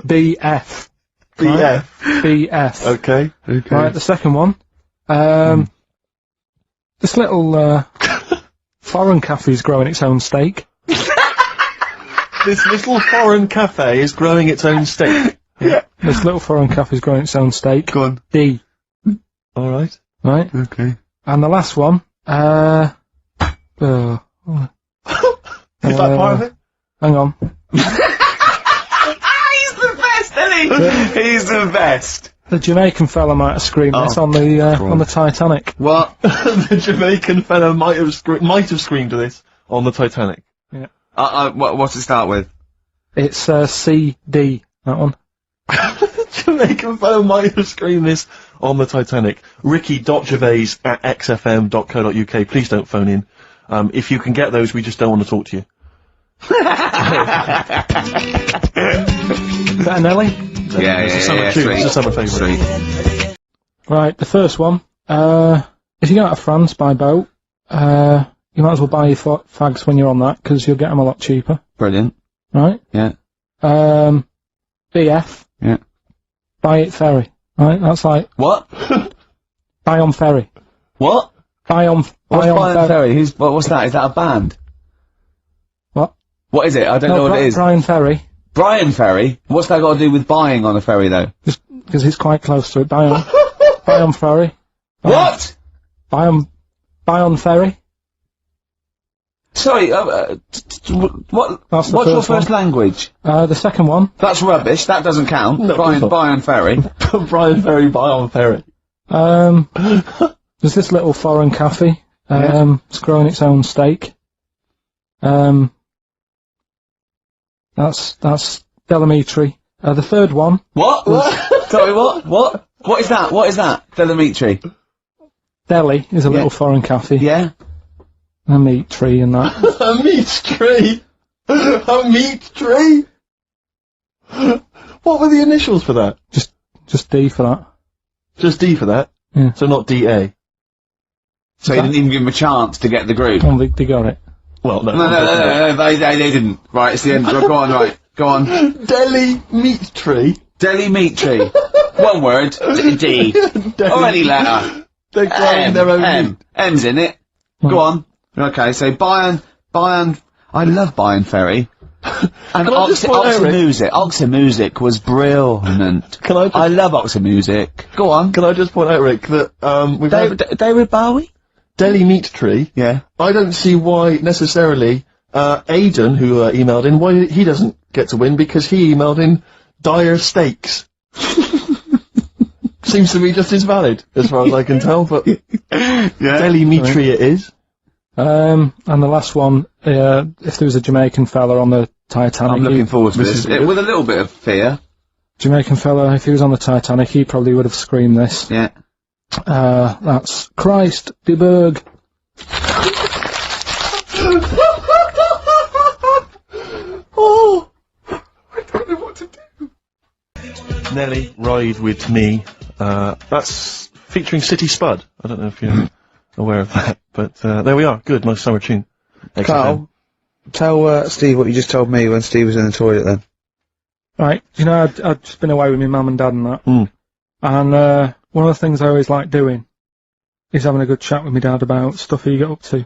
BF. BF. Right? BF. Okay. Right, the second one. This little, foreign cafe's growing its own steak. This little foreign cafe is growing its own steak. This little foreign cafe's growing its own steak. Go on. D. Alright. Right? Okay. And the last one, Is that part of it? hang on. He's the best, isn't he? He's the best. The Jamaican fella might have screamed this on the Titanic. What? The Jamaican fella might have screamed to this on the Titanic. Yeah. What's it start with? It's CD, that one. Jamaican fellow might have screamed this on the Titanic. Ricky.gervais@xfm.co.uk. Please don't phone in. If you can get those, we just don't want to talk to you. Is that a Nelly? Yeah, It's a summer tune. It's a summer favourite. Sweet. Right, the first one. If you go out of France by boat, you might as well buy your fags when you're on that, because you'll get them a lot cheaper. Brilliant. Right? Yeah. BF. Yeah. Buy it ferry. Right? That's like, What? buy on ferry. What? Buy on Brian Ferry? What's that? Is that a band? What? What is it? I don't know what it is. Brian Ferry. Brian Ferry? What's that got to do with buying on a ferry, though? Just because it's quite close to it. Buy on ferry. What? Buy on ferry. Sorry, what? That's the What's your first one. first language? The second one. That's rubbish. That doesn't count. No, Brian Ferry. Brian Ferry, buy on ferry. There's this little foreign cafe. It's growing its own steak. That's Delamitri. The third one. What? Sorry, what? What is that? What is that? Delamitri. Deli is a little foreign cafe. Yeah? A meat tree and that. A meat tree? A meat tree? What were the initials for that? Just D for that. Just D for that? Yeah. So not DA? So you didn't even give him a chance to get the group? Oh, they got it. Well, no. No, they didn't. Right, it's the end. Go on, right. Go on. Deli meat tree? Deli meat tree. One word. D. Or any letter. They're growing their own meat. M's in it. Go on. Okay, so Bayern, I love Bayern Ferry. And Oxy Music was brilliant. I love Oxy Music. Go on. Can I just point out, Rick, that, we've had David Bowie? Deli meat tree. Yeah. I don't see why necessarily, Aidan, who, emailed in, why he doesn't get to win, because he emailed in dire steaks. Seems to be just as valid, as far as I can tell, but Deli meat tree it is. And the last one, if there was a Jamaican fella on the Titanic... I'm looking forward to this. With a little bit of fear. Jamaican fella, if he was on the Titanic, he probably would have screamed this. Yeah. That's Christ de Berg. Oh! I don't know what to do. Nelly, Ride With Me. That's featuring City Spud. I don't know if you're aware of that, but there we are. Good, nice summer tune. Carl, tell Steve what you just told me when Steve was in the toilet then. Right, you know, I'd just been away with my mum and dad and that. Mm. And one of the things I always like doing is having a good chat with my dad about stuff he got up to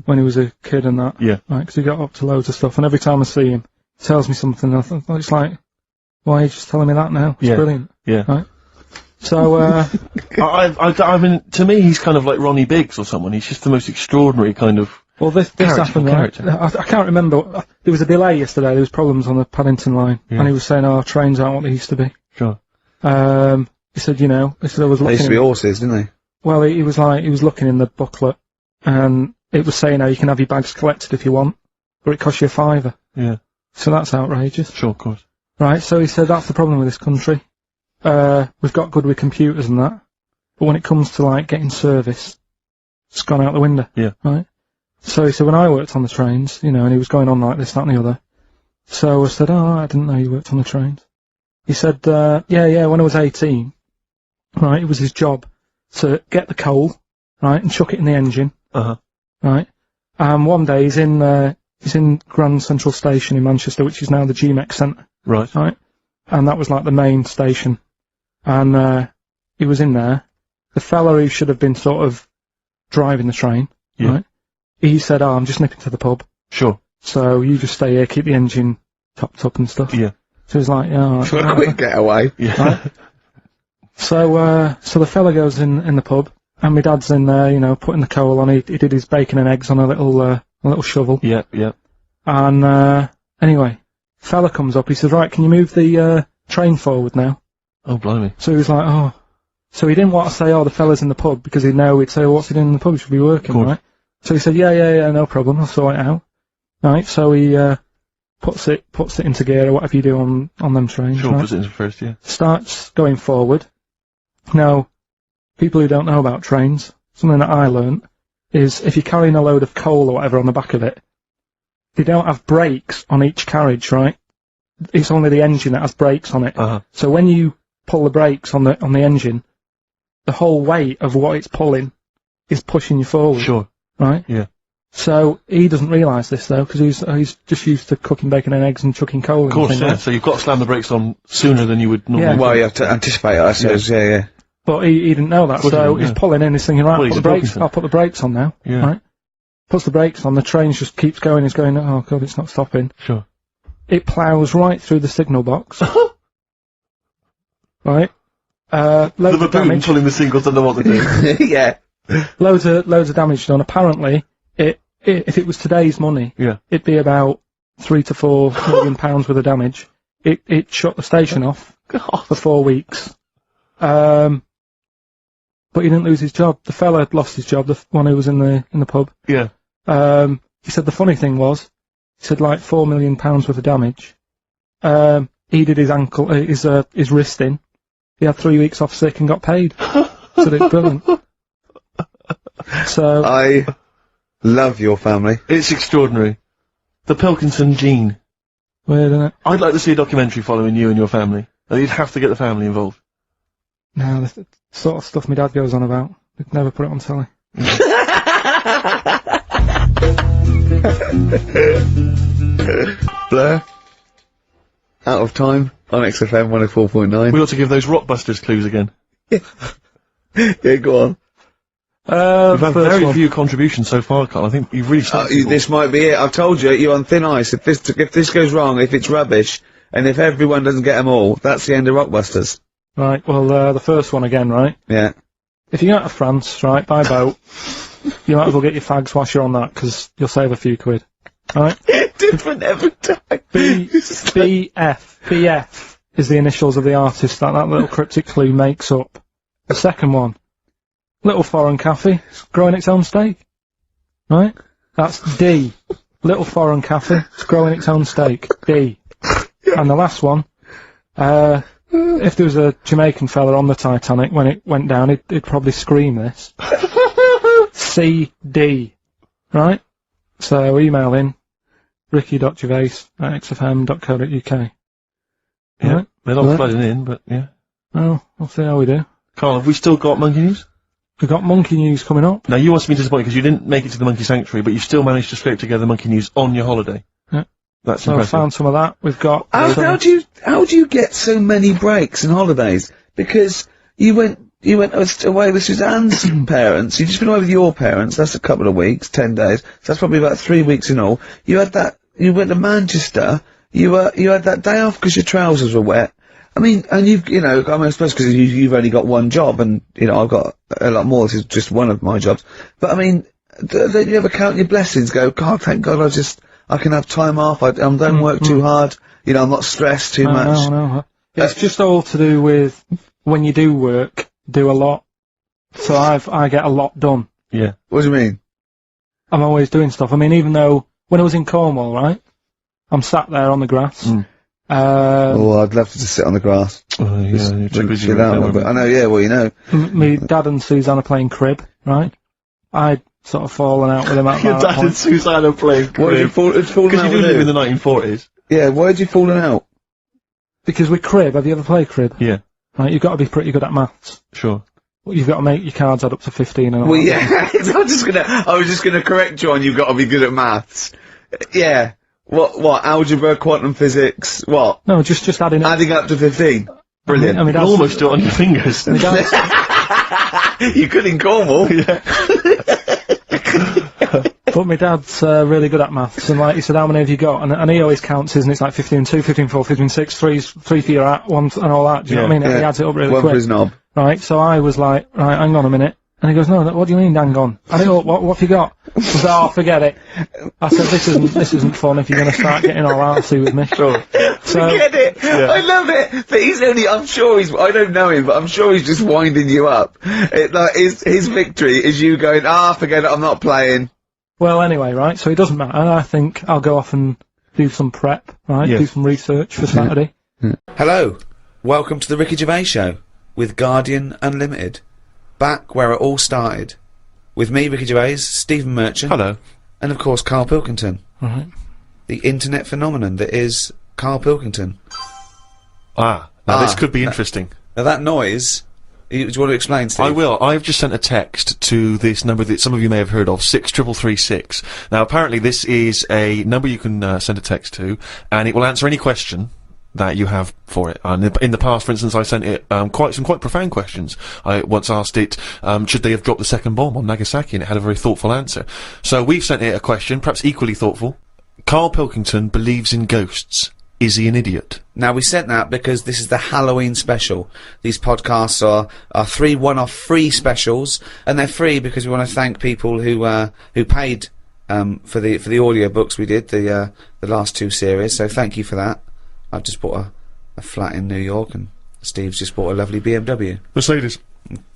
when he was a kid and that. Yeah. Right, because he got up to loads of stuff, and every time I see him, he tells me something, and I think, it's like, why are you just telling me that now? It's brilliant. Yeah. Right? So, I mean, to me, he's kind of like Ronnie Biggs or someone. He's just the most extraordinary kind of... Well, this happened, right? I can't remember. There was a delay yesterday. There was problems on the Paddington line, and he was saying, "Oh, trains aren't what they used to be." Sure. He said, "You know," he said, "I was looking." They used to be horses, didn't they? Well, he was looking in the booklet, and it was saying how you can have your bags collected if you want, but it costs you £5. Yeah. So that's outrageous. Sure, of course. Right, so he said that's the problem with this country. We've got good with computers and that, but when it comes to, like, getting service, it's gone out the window. Yeah. Right? So he said, when I worked on the trains, you know, and he was going on like this, that and the other, so I said, oh, I didn't know you worked on the trains. He said, yeah, when I was 18, right, it was his job to get the coal, right, and chuck it in the engine. Uh-huh. Right? One day he's in Grand Central Station in Manchester, which is now the GMEX Centre. Right. Right? And that was like the main station. And he was in there. The fella who should have been sort of driving the train, Yeah. right? He said, oh, I'm just nipping to the pub. Sure. So you just stay here, keep the engine topped up and stuff. Yeah. So he's like, yeah, all right, For a whatever. quick getaway. Yeah. Right? So the fella goes in the pub, and my dad's in there, you know, putting the coal on. He did his bacon and eggs on a little shovel. Yeah, yeah. And anyway, fella comes up. He says, right, can you move the train forward now? Oh, blimey. So he was like, oh. So he didn't want to say, oh, the fella's in the pub, because he'd know he'd say, oh, what's he doing in the pub? He should be working, Cool. right? So he said, yeah, no problem. I'll sort it out. Right, so he puts it into gear or whatever you do on them trains. Sure, right? puts it in first, yeah. Starts going forward. Now, people who don't know about trains, something that I learnt is if you're carrying a load of coal or whatever on the back of it, they don't have brakes on each carriage, right? It's only the engine that has brakes on it. Uh-huh. So when you pull the brakes on the engine, the whole weight of what it's pulling is pushing you forward. Sure. Right? Yeah. So he doesn't realise this though, because he's just used to cooking bacon and eggs and chucking coal. Of course, and yeah. things, right? So you've got to slam the brakes on sooner than you would normally. Yeah. Well, you have to anticipate it, I suppose. Yeah. But he didn't know that, Course he so didn't, he's yeah. pulling in, he's thinking, right, Well, he's a I'll put the brakes on now. Yeah. Right? Puts the brakes on, the train just keeps going, he's going, oh god, it's not stopping. Sure. It ploughs right through the signal box. Right? Loads The of baboon damage. pulling the singles don't know what to do. Yeah. Loads of damage done. Apparently, if it was today's money, Yeah. it'd be about £3 to £4 million worth of damage. It shut the station off for 4 weeks. But he didn't lose his job. The fella had lost his job, the one who was in the pub. Yeah. He said the funny thing was, he said like £4 million worth of damage. He did his ankle, his wrist in. He had 3 weeks off sick and got paid. So it's brilliant. So I love your family. It's extraordinary. The Pilkinson gene. weird, isn't it? I'd like to see a documentary following you and your family. You'd have to get the family involved. No, the sort of stuff my dad goes on about. We'd never put it on telly. Blur. Out of time on XFM 104.9. We ought to give those Rockbusters clues again. Yeah, go on. We've had First very one. few contributions so far, Carl. I think you've really started. This might be it. I've told you, you're on thin ice. If this goes wrong, if it's rubbish, and if everyone doesn't get them all, that's the end of Rockbusters. Right, well, the first one again, right? Yeah. If you go out to France, right, by boat, you might as well get your fags whilst you're on that, because you'll save a few quid. Right? Different every time. BF is the initials of the artist that little cryptic clue makes up. The second one, Little Foreign Cafe, it's growing its own steak. Right? That's D. Little Foreign Cafe, it's growing its own steak. D. And the last one, if there was a Jamaican fella on the Titanic when it went down, he'd probably scream this. CD. Right? So email in ricky.gervais@xfm.co.uk. Yeah, Right? they're not Right. flooding in, but yeah. Well, we'll see how we do. Carl, have we still got monkey news? We've got monkey news coming up. Now, you must be disappointed because you didn't make it to the monkey sanctuary, but you still managed to scrape together monkey news on your holiday. Yeah. That's So I impressive. found some of that. We've got... How do you get so many breaks and holidays? Because you went away with Suzanne's parents. You've just been away with your parents. That's a couple of weeks, 10 days. So that's probably about 3 weeks in all. You went to Manchester. You had that day off because your trousers were wet. I mean, and I suppose because you've only got one job, and I've got a lot more. This is just one of my jobs. But I mean, don't you ever count your blessings? Go, God, thank God, I can have time off. I don't work too hard. I'm not stressed too much. No. It's just all to do with when you do work, do a lot. So I get a lot done. Yeah. What do you mean? I'm always doing stuff. I mean, even though when I was in Cornwall, right, I'm sat there on the grass. Oh, I'd love to just sit on the grass. Oh, yeah, Just you're too drink busy shit with out a that little bit. one. I know, yeah, well, you know. Me dad and Susanna playing crib, right? I'd sort of fallen out with him at Your that dad and point. Susanna playing What did you crib. fallen Because out you with didn't live who? in the 1940s. Yeah, why had you fallen out? Because with crib, have you ever played crib? Yeah, Right, you've got to be pretty good at maths. sure. You've got to make your cards add up to 15 and all Well, that. yeah, I was just gonna correct you on you've got to be good at maths. Yeah. What, algebra, quantum physics, what? No, just adding up. Adding up to 15. Brilliant. I mean, You can almost do it on your fingers. my dad's, You could in Cornwall. but my dad's really good at maths, and like he said, how many have you got? And he always counts his, and it's like 15 2, 15 4, 15 6, 3 for your hat, 1 and all that. Do you know what I mean? Yeah. He adds it up really One quick. for his knob. Right, so I was like, right, hang on a minute. And he goes, no, what do you mean, hang on? I don't know, what have you got? I said, oh, forget it. I said, this isn't fun if you're going to start getting all artsy with me. Sure. So, Get it? Yeah. I love it. But he's only, I'm sure I don't know him, but I'm sure he's just winding you up. His victory is you going, forget it, I'm not playing. well, anyway, right, so it doesn't matter. I think I'll go off and do some prep, right, Yes. do some research for Saturday. Hello. Welcome to the Ricky Gervais Show with Guardian Unlimited. Back where it all started. With me, Ricky Gervais, Stephen Merchant. Hello. And of course, Karl Pilkington. Right. The internet phenomenon that is Karl Pilkington. Now this could be interesting. Now that noise, do you want to explain, Steve? I will. I've just sent a text to this number that some of you may have heard of, 63336. Now, apparently this is a number you can send a text to, and it will answer any question that you have for it. And in the past, for instance, I sent it quite profound questions. I once asked it, should they have dropped the second bomb on Nagasaki, and it had a very thoughtful answer. So we've sent it a question, perhaps equally thoughtful. Karl Pilkington believes in ghosts. Is he an idiot? Now, we sent that because this is the Halloween special. These podcasts are 3 one-off free specials, and they're free because we want to thank people who paid for the audio books we did, the last 2 series. So thank you for that. I've just bought a flat in New York, and Steve's just bought a lovely BMW. Mercedes.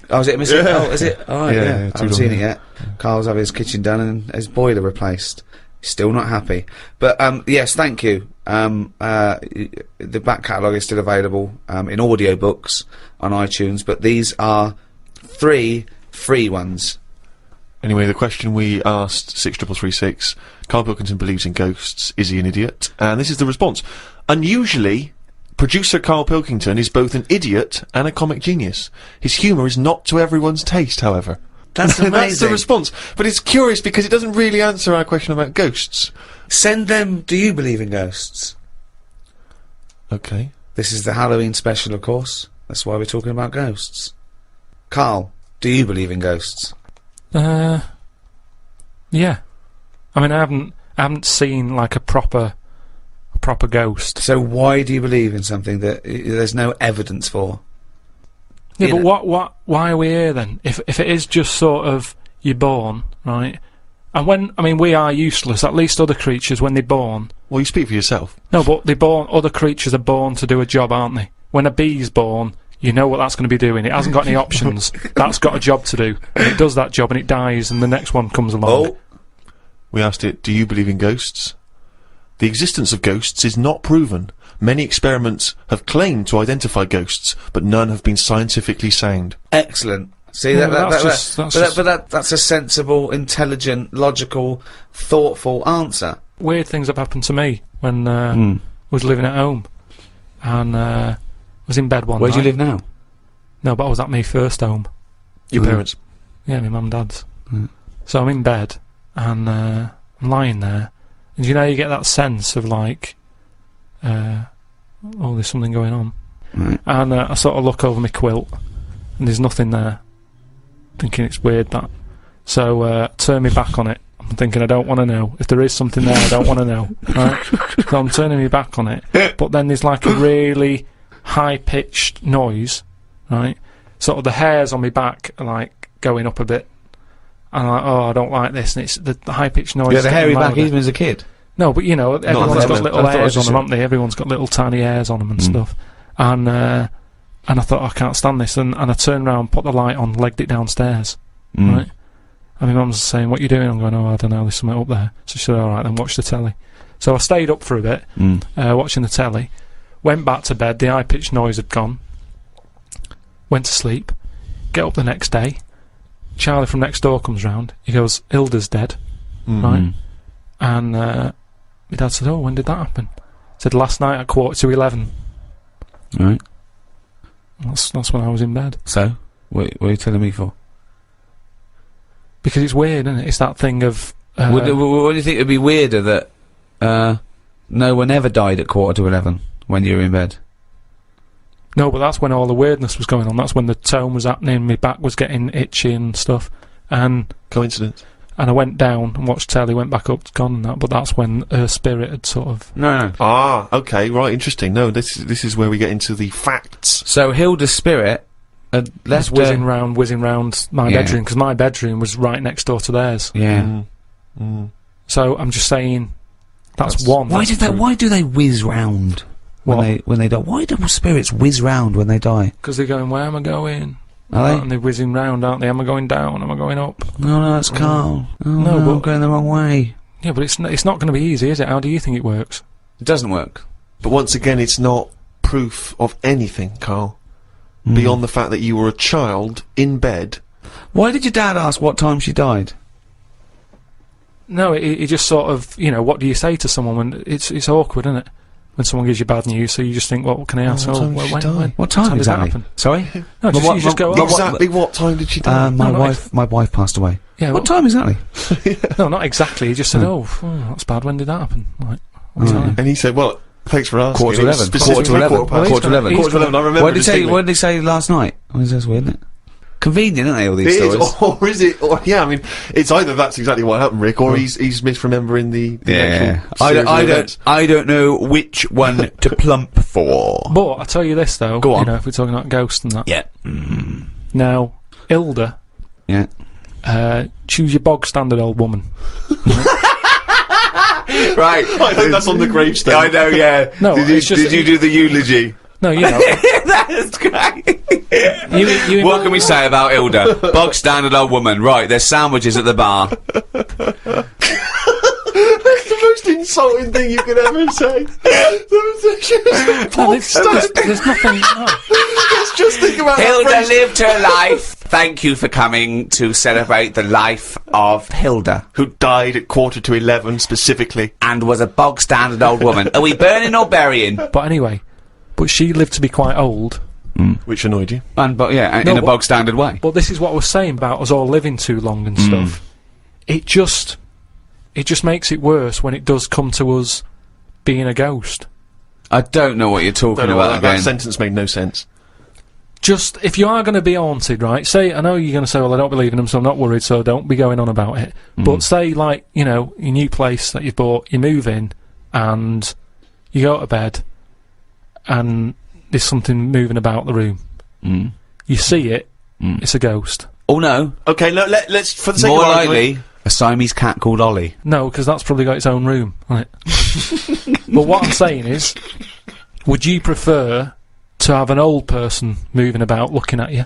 Oh, is it a Mercedes? Yeah. Oh, is it? Oh, Yeah, yeah. yeah, I haven't two-door, seen it yeah. yet. Carl's having his kitchen done and his boiler replaced. Still not happy. But, yes, thank you. The back catalogue is still available, in audiobooks on iTunes, but these are 3 free ones. Anyway, the question we asked, 63336, Karl Pilkington believes in ghosts. Is he an idiot? And this is the response. Unusually, producer Karl Pilkington is both an idiot and a comic genius. His humour is not to everyone's taste, however. That's amazing. That's the response. But it's curious because it doesn't really answer our question about ghosts. Send them, do you believe in ghosts? Okay. This is the Halloween special, of course. That's why we're talking about ghosts. Karl, do you believe in ghosts? Yeah. I mean, I haven't seen like a proper ghost. So why do you believe in something that there's no evidence for? Yeah, You but why are we here then? If it is just sort of you're born, right? And we are useless. At least other creatures, when they're born. Well, you speak for yourself. No, but other creatures are born to do a job, aren't they? When a bee's born, you know what that's going to be doing. It hasn't got any options. That's got a job to do. And it does that job and it dies and the next one comes along. Oh, We asked it, do you believe in ghosts? The existence of ghosts is not proven. Many experiments have claimed to identify ghosts, but none have been scientifically sound. excellent. See, Yeah, that's a sensible, intelligent, logical, thoughtful answer. Weird things have happened to me when I was living at home and was in bed one Where night. do you live now? No, but I was at my first home. Your parents. Yeah, my mum and dad's. So I'm in bed and I'm lying there, and you know you get that sense of like, oh, there's something going on. Right. And I sort of look over my quilt, and there's nothing there. Thinking it's weird that. So turn me back on it. I'm thinking I don't want to know. If there is something there, I don't want to know. Right? So I'm turning me back on it. But then there's like a really high-pitched noise, right? Sort of the hairs on my back are like going up a bit. And I'm like, oh, I don't like this. And it's the high-pitched noise. You had a is hairy getting back louder. even as a kid? No, but you know, everyone's I got thought little it was hairs on just them, haven't they? Everyone's got little tiny hairs on them and stuff. And And I thought, I can't stand this, and I turned around, put the light on, legged it downstairs, right? And my mum's saying, what are you doing? I'm going, I don't know, there's something up there. So she said, alright, then watch the telly. So I stayed up for a bit, watching the telly, went back to bed, the high-pitched noise had gone, went to sleep, get up the next day, Charlie from next door comes round, he goes, Hilda's dead, right? And my dad said, oh, when did that happen? Said, last night at 11:15. Right. That's when I was in bed. So, what are you telling me for? Because it's weird, isn't it? It's that thing of... what do you think would be weirder that no one ever died at 11:15 when you were in bed? No, but that's when all the weirdness was going on. That's when the tone was happening, my back was getting itchy and stuff. And Coincidence. And I went down and watched telly, went back up, it's gone and that, but that's when her spirit had sort of... No. Ah, okay, right, interesting. No, this is where we get into the facts. So Hilda's spirit had left whizzing round my bedroom, because my bedroom was right next door to theirs. Yeah. So I'm just saying, that's one. Why do they whiz round when they die? Why do spirits whiz round when they die? Because they're going, where am I going? Are they? And they're whizzing round, aren't they? Am I going down? Am I going up? No, that's Karl. Oh, no, but I'm going the wrong way. Yeah, but it's not going to be easy, is it? How do you think it works? It doesn't work. But once again, it's not proof of anything, Karl. Beyond the fact that you were a child in bed. Why did your dad ask what time she died? No, it just sort of, what do you say to someone when it's awkward, isn't it? When someone gives you bad news, so you just think, what can I ask? What time did that happen? Sorry? No, you just go, exactly what time did she die? My wife passed away. Yeah, what time exactly? No, not exactly. He just said, that's bad. When did that happen? Like, what time? And he said, well, thanks for asking. Quarter to 11. Quarter to 11. I remember. What did he say last night? That's weird, isn't it? Convenient, aren't they, all these stories? Or is it? Or, yeah, I mean, it's either that's exactly what happened, Rick, or he's misremembering the actual I don't know which one to plump for. But I tell you this though, go on. If we're talking about ghosts and that. Yeah. Now, Hilda. Yeah. Choose your bog standard old woman. Right. I think that's on the gravestone. I know. Yeah. No. Did you do the eulogy? No, That's great. What can we say about Hilda? Bog standard old woman. Right, there's sandwiches at the bar. That's the most insulting thing you could ever say. There's nothing... No. Let's just think about Hilda lived her life. Thank you for coming to celebrate the life of Hilda. Who died at 11:15 specifically. And was a bog standard old woman. Are we burning or burying? But anyway... But she lived to be quite old. Which annoyed you? In a bog standard way. But this is what I was saying about us all living too long and stuff. It just makes it worse when it does come to us being a ghost. I don't know what you're talking about again. That sentence made no sense. Just, if you are going to be haunted, right, say, I know you're going to say, well, I don't believe in them, so I'm not worried, so don't be going on about it. But say, like, your new place that you've bought, you move in, and you go to bed, and there's something moving about the room. You see it, it's a ghost. Oh no. Okay, let's for the sake more of likely a Siamese cat called Ollie. No, because that's probably got its own room, right? But what I'm saying is, would you prefer to have an old person moving about looking at you,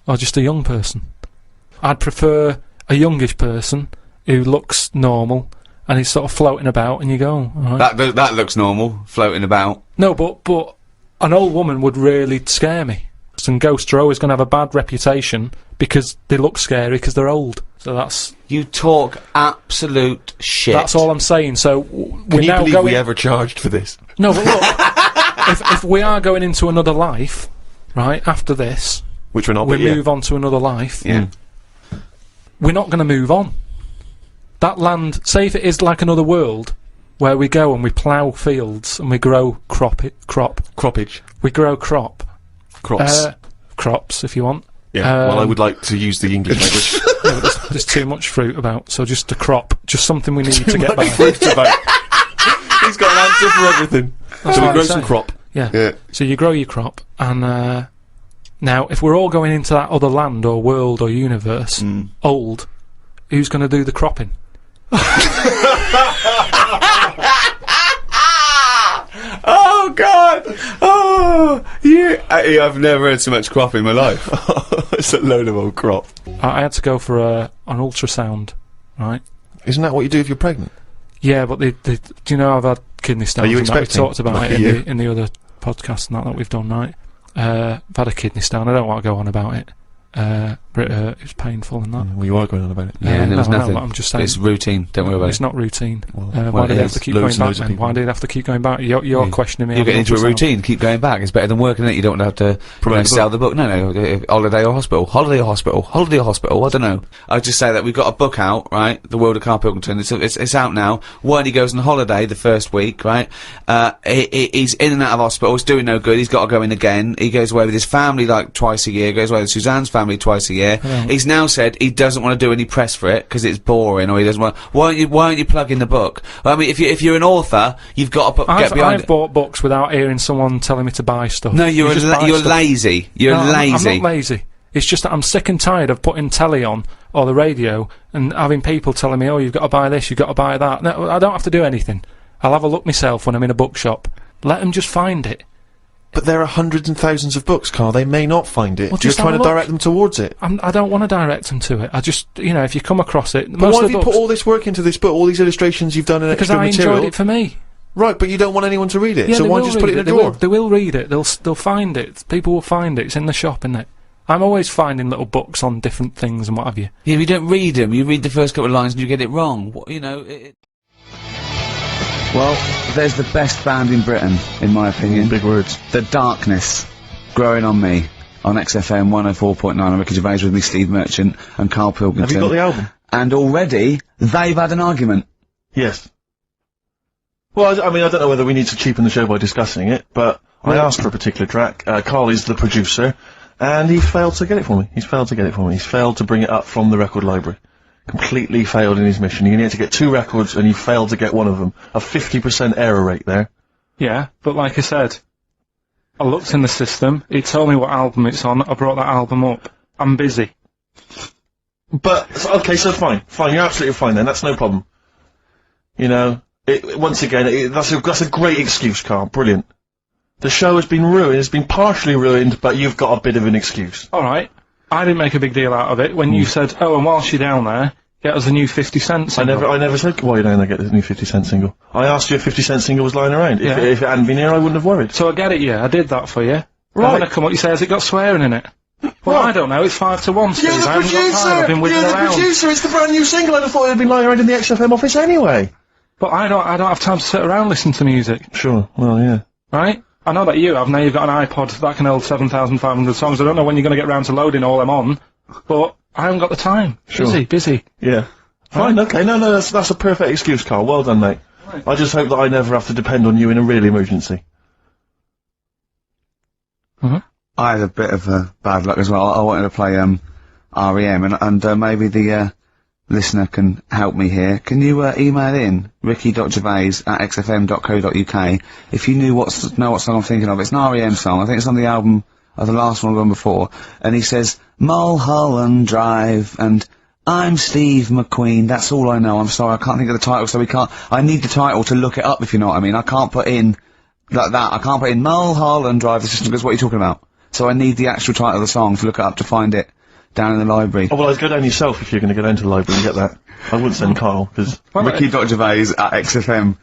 or just a young person? I'd prefer a youngish person who looks normal and he's sort of floating about, and you go, all right. That looks normal, floating about. No, but an old woman would really scare me. And ghosts are always going to have a bad reputation because they look scary because they're old. So that's... You talk absolute shit. That's all I'm saying. So Can you believe we ever charged for this? No, but look, if we are going into another life, right, after this... Which we're not, we move on to another life. Yeah. We're not going to move on. That land, say if it is like another world, where we go and we plough fields and we grow Croppage. We grow crop. Crops. Crops, if you want. Yeah, well, I would like to use the English language. Yeah, but there's too much fruit about, so just a crop. Just something we need to get by. Fruit about. He's got an answer for everything. That's So we what grow I'm some saying. crop. Yeah. So you grow your crop, and now, if we're all going into that other land or world or universe, old, who's going to do the cropping? Oh God! Oh, you I've never heard so much crop in my life. It's a load of old crop. I had to go for an ultrasound, right? Isn't that what you do if you're pregnant? Yeah, but do you know I've had kidney stones? Are you and that? We expecting? talked about Lucky it you. in the other podcast and that we've done, right? I've had a kidney stone. I don't want to go on about it. But it was painful and that. Well, you are going on about it. Yeah, and there was no, nothing. but I'm just saying. It's routine. Don't worry about It's it. not routine. Well, Why it do they have is. to keep Loads going and loads back, of then? Why people. do they have to keep going back? You're questioning me. You're on getting into a ultrasound. routine. Keep going back. It's better than working it. You don't have to Promote the sell the book. No. Holiday or hospital. Holiday or hospital. Holiday or hospital. I don't know. I just say that we've got a book out, right? The World of Karl Pilkington. It's out now. When he goes on holiday the first week, right? He's in and out of hospital. It's doing no good. He's got to go in again. He goes away with his family like twice a year. Goes away with Suzanne's family twice a year. He's now said he doesn't want to do any press for it because it's boring, or he doesn't want. Why aren't you plugging the book? Well, I mean, if you're an author, you've got to get behind I've it. bought books without hearing someone telling me to buy stuff. No, You just buy you're stuff. lazy. You're No, lazy. I'm not lazy. It's just that I'm sick and tired of putting telly on or the radio and having people telling me, "Oh, you've got to buy this, you've got to buy that." No, I don't have to do anything. I'll have a look myself when I'm in a bookshop. Let them just find it. But there are hundreds and thousands of books, Karl. They may not find it. Well, You're just trying have to a look. direct them towards it. I don't want to direct them to it. I just, if you come across it, But most why of have the you books, put all this work into this book, all these illustrations you've done and because extra I material? enjoyed it for me. Right, but you don't want anyone to read it, Yeah, so they why will just put it read in a drawer? They will read it. They'll find it. People will find it. It's in the shop, isn't it? I'm always finding little books on different things and what have you. Yeah, you don't read them. You read the first couple of lines and you get it wrong. Well, there's the best band in Britain, in my opinion. Big words. The Darkness, Growing on Me, on XFM 104.9 on Ricky Gervais with me, Steve Merchant, and Karl Pilkington. Have you got the album? And already, they've had an argument. Yes. Well, I mean, I don't know whether we need to cheapen the show by discussing it, but I asked for a particular track. Karl is the producer, and he failed to get it for me. He's failed to get it for me. He's failed to bring it up from the record library. Completely failed in his mission. He needed to get 2 records, and he failed to get one of them. A 50% error rate there. Yeah, but like I said, I looked in the system. He told me what album it's on. I brought that album up. I'm busy. But, okay, so fine. Fine, you're absolutely fine then. That's no problem. You know, once again, that's a great excuse, Karl. Brilliant. The show has been ruined. It's been partially ruined, but you've got a bit of an excuse. All right. I didn't make a big deal out of it when you said, "Oh, and whilst you're down there, get us a new 50 Cent single." I never said, while you're down there, get the new 50 Cent single. I asked you if 50 Cent single was lying around. Yeah. If it hadn't been here, I wouldn't have worried. So I get it, yeah. I did that for you. Right. And when I come up, you say, "Has it got swearing in it?" Well, What? I don't know. It's 5-1, Steve. You're the I haven't got time. I've been producer! whizzing You're the around. producer! It's the brand new single! I'd have thought it had been lying around in the XFM office anyway! But I don't have time to sit around listening to music, Sure, well, yeah. right? I know that you have. Now you've got an iPod that can hold 7,500 songs. I don't know when you're going to get round to loading all them on, but I haven't got the time. Sure. Busy. Yeah. Fine, okay, no, that's a perfect excuse, Karl. Well done, mate. Right. I just hope that I never have to depend on you in a real emergency. I had a bit of bad luck as well. I wanted to play REM, and maybe the listener can help me here. Can you email in ricky.gervais@xfm.co.uk if you know what song I'm thinking of? It's an REM song. I think it's on the album of the last one before. And he says Mulholland Drive and I'm Steve McQueen. That's all I know. I'm sorry, I can't think of the title, so I need the title to look it up, if you know what I mean. I can't put in like that. I can't put in Mulholland Drive. The system goes, what are you talking about? So I need the actual title of the song to look it up to find it down in the library. Oh, well, I'd go down yourself if you're going to go down to the library and get that. I wouldn't send Karl, because... Ricky.gervais@xfm.co.uk.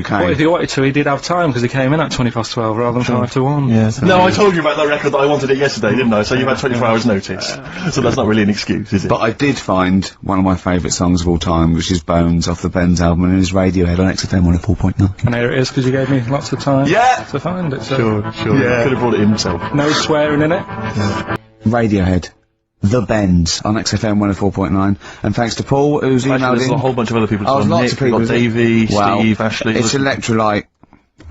But if he wanted to, he did have time because he came in at 12 rather than 5-1. Yeah. So- No, I told you about that record that I wanted it yesterday, didn't I? So you've had 24 hours notice. So that's not really an excuse, is it? But I did find one of my favourite songs of all time, which is Bones off the Benz album, and it is Radiohead on XFM 104.9. And here it is because you gave me lots of time to find it. So Sure. Yeah. Could have brought it in himself. no swearing in it. Radiohead. The Bends on XFM 104.9, and thanks to Paul, who's Actually, emailed there's in. a whole bunch of other people. Oh, There's lots Nick, of people. we've got Davey, Wow. Steve, Ashley. It's Electrolyte.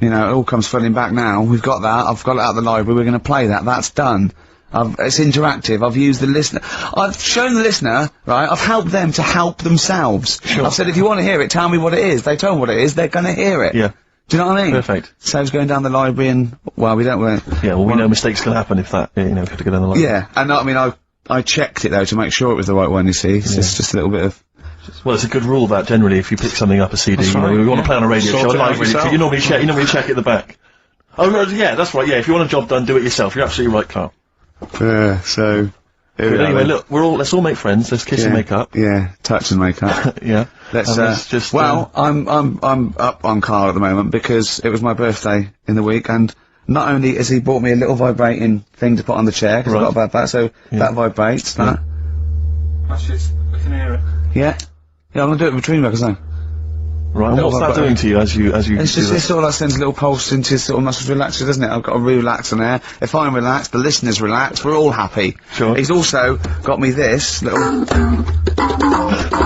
You know, it all comes flooding back now. We've got that. I've got it out of the library. We're going to play that. That's done. It's interactive. I've used the listener. I've shown the listener, right? I've helped them to help themselves. Sure. I've said, if you want to hear it, tell me what it is. They tell me what it is. They're going to hear it. Yeah. Do you know what I mean? Perfect. Saves going down the library and, well, we don't... Yeah, well, we know mistakes can happen if that, you know, if you have to go down the line. Yeah, and I mean, I checked it though to make sure it was the right one, you see. It's just a little bit of... Well, it's a good rule that generally if you pick something up a CD, That's you know, right, we want yeah. to play on a radio Sort show, it out live radio, yourself. you normally check at the back. Oh, no, yeah, that's right, yeah, if you want a job done, do it yourself. You're absolutely right, Carl. Yeah, so... But anyway, look, let's all make friends, let's kiss and make up. Yeah, touch and make up. Yeah. Let's, just... well, I'm up on Karl at the moment because it was my birthday in the week, and not only has he bought me a little vibrating thing to put on the chair, because I got about that, so that vibrates, that. Actually, we can hear it. Yeah. Yeah, I'm gonna do it between records now. Right, and what's that doing to you as you It's just, it sort of like sends a little pulse into your sort of muscles, relaxes, doesn't it? I've got to relax on there. If I'm relaxed, the listeners relax, we're all happy. Sure. He's also got me this little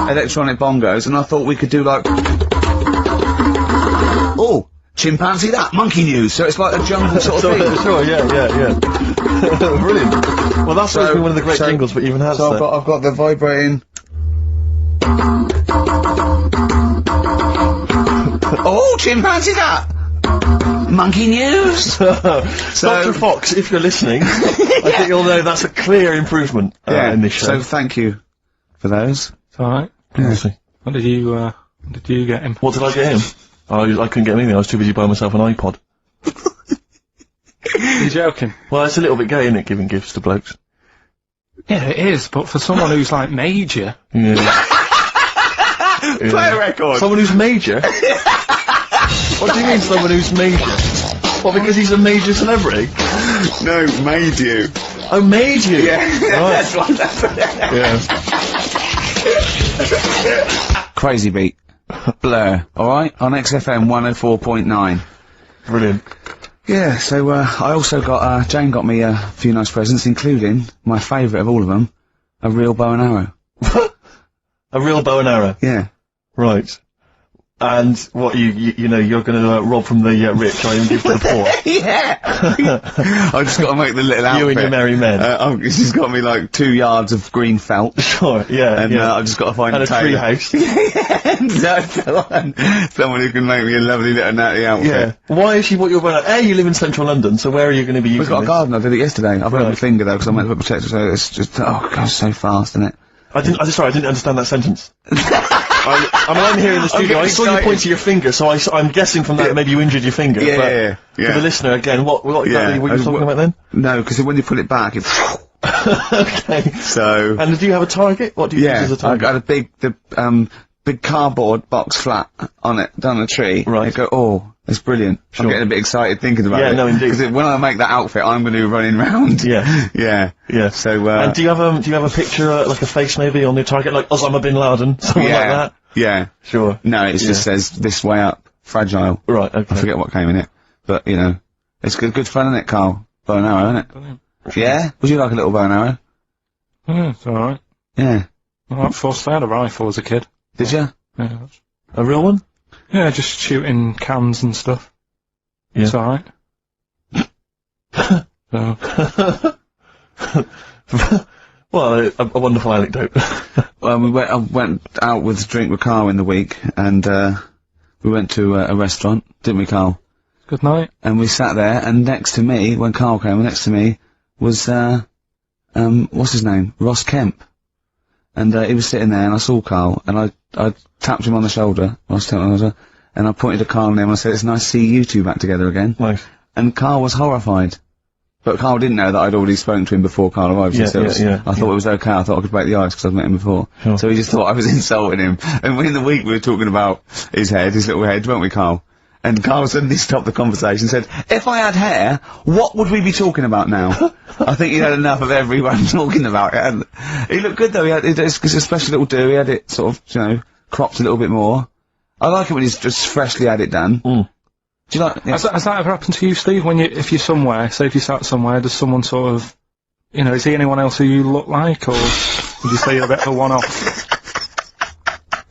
electronic bongos, and I thought we could do like... Oh! Chimpanzee that! Monkey news! So it's like a jungle sort of thing. Sure, yeah. Brilliant. Well, that's always been one of the great jingles, but even has so I've got the vibrating... Oh, chimpanzee that! Monkey news! So, Dr. Fox, if you're listening, I think you'll know that's a clear improvement in this show. So thank you for those. It's alright. What did you get him? What did I get him? I couldn't get him anything, I was too busy buying myself an iPod. You're joking? Well, it's a little bit gay, isn't it, giving gifts to blokes? Yeah, it is, but for someone who's like major... Yeah. Play a record! Someone who's major? What do you mean, someone who's major? What, because he's a major celebrity? No, made you. Oh, made you? Yeah. Right. That's what Yeah. Crazy Beat. Blur. Alright? On XFM 104.9. Brilliant. Yeah, so, I also got, Jane got me a few nice presents, including, my favourite of all of them, a real bow and arrow. A real bow and arrow? Yeah. Right. And what, you know, you're gonna rob from the rich, and give to the poor? Yeah! I just gotta make the little outfit. You and your merry men. She's got me like 2 yards of green felt. Sure, yeah, And, I've just gotta find and a tailor. treehouse. Someone who can make me a lovely little natty outfit. Yeah. Why has she bought you a bow and arrow? You live in central London, so where are you gonna be using We've got a this? garden, I did it yesterday. I've got my finger though, because I meant to put protector, so it's just, oh god, so fast, isn't it? Sorry, I didn't understand that sentence. I'm here in the studio, I saw you point to your finger, so I'm guessing from that maybe you injured your finger. Yeah. For the listener, again, what exactly were you talking about then? No, because when you put it back, it... Okay. So... And do you have a target? What do you use as a target? I got a big cardboard box flat on it, down the tree. Right. I go, oh, it's brilliant. Sure. I'm getting a bit excited thinking about it. Yeah, no, indeed. Because when I make that outfit, I'm going to be running round. Yeah. Yeah. So, and do you have a picture, like a face maybe on your target, like Osama bin Laden, something like that? Yeah. Sure. No, it just says this way up, fragile. Right, okay. I forget what came in it. But, you know, it's good fun, isn't it, Karl? Bow and arrow, isn't it? Brilliant. Yeah? Would you like a little bow and arrow? Yeah, it's alright. Yeah. I had a rifle as a kid. Did you? Yeah. A real one? Yeah, just shooting cans and stuff. Yeah. It's alright. So. Well, a wonderful anecdote. Well, I went out with a drink with Karl in the week, and, we went to a restaurant, didn't we, Karl? Good night. And we sat there, and next to me, when Karl came, next to me was, what's his name? Ross Kemp. And, he was sitting there, and I saw Karl, and I tapped him on the shoulder, and I pointed to Karl and him, and I said, it's nice to see you two back together again. Nice. And Karl was horrified. But Karl didn't know that I'd already spoken to him before Karl arrived. Yeah, so I thought it was okay, I thought I could break the ice because I'd met him before. Sure. So he just thought I was insulting him. And in the week we were talking about his little head, weren't we, Karl? And Karl suddenly stopped the conversation and said, if I had hair, what would we be talking about now? I think he'd had enough of everyone talking about it. And he looked good though, it's a special little do, he had it sort of, you know, cropped a little bit more. I like it when he's just freshly had it done. Mm. Do you like... Yeah. Has that ever happened to you, Steve? If you're somewhere, say if you sat somewhere, does someone sort of, you know, is he anyone else who you look like, or would you say you're a bit of a one-off?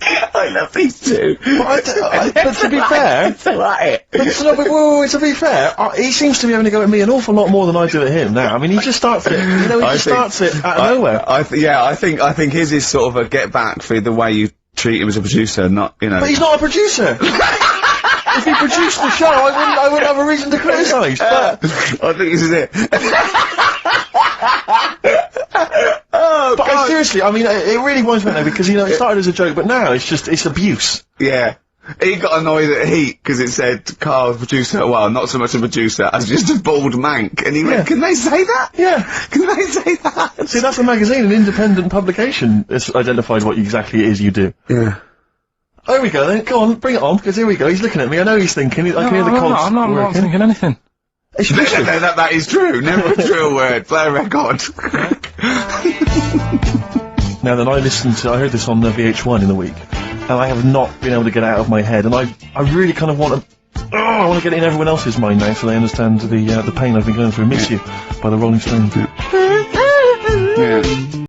I love these two. But to be fair, to be fair, he seems to be having a go at me an awful lot more than I do at him now. I mean, he just starts it, you know, starts it out of nowhere. I think his is sort of a get back for the way you treat him as a producer, not, you know. But he's not a producer! If he produced the show, I wouldn't have a reason to criticise, but... I think this is it. Oh, but seriously, I mean, it really winds me up though, because, you know, it started as a joke, but now it's abuse. Yeah. He got annoyed at Heat because it said Karl, producer, well, not so much a producer as just a bald mank. And he went, can they say that? Yeah. Can they say that? See, that's a magazine, an independent publication that's identified what exactly it is you do. Yeah. Oh, here we go then. Go on, bring it on, because here we go. He's looking at me. I know he's thinking. I can hear the cogs I'm not working. thinking anything. It's No, true. that is true. Never a true word. Play a record. Now then, I heard this on VH1 in the week, and I have not been able to get it out of my head, and I really kind of want to, I want to get it in everyone else's mind now so they understand the pain I've been going through. Miss You by the Rolling Stones. Yeah.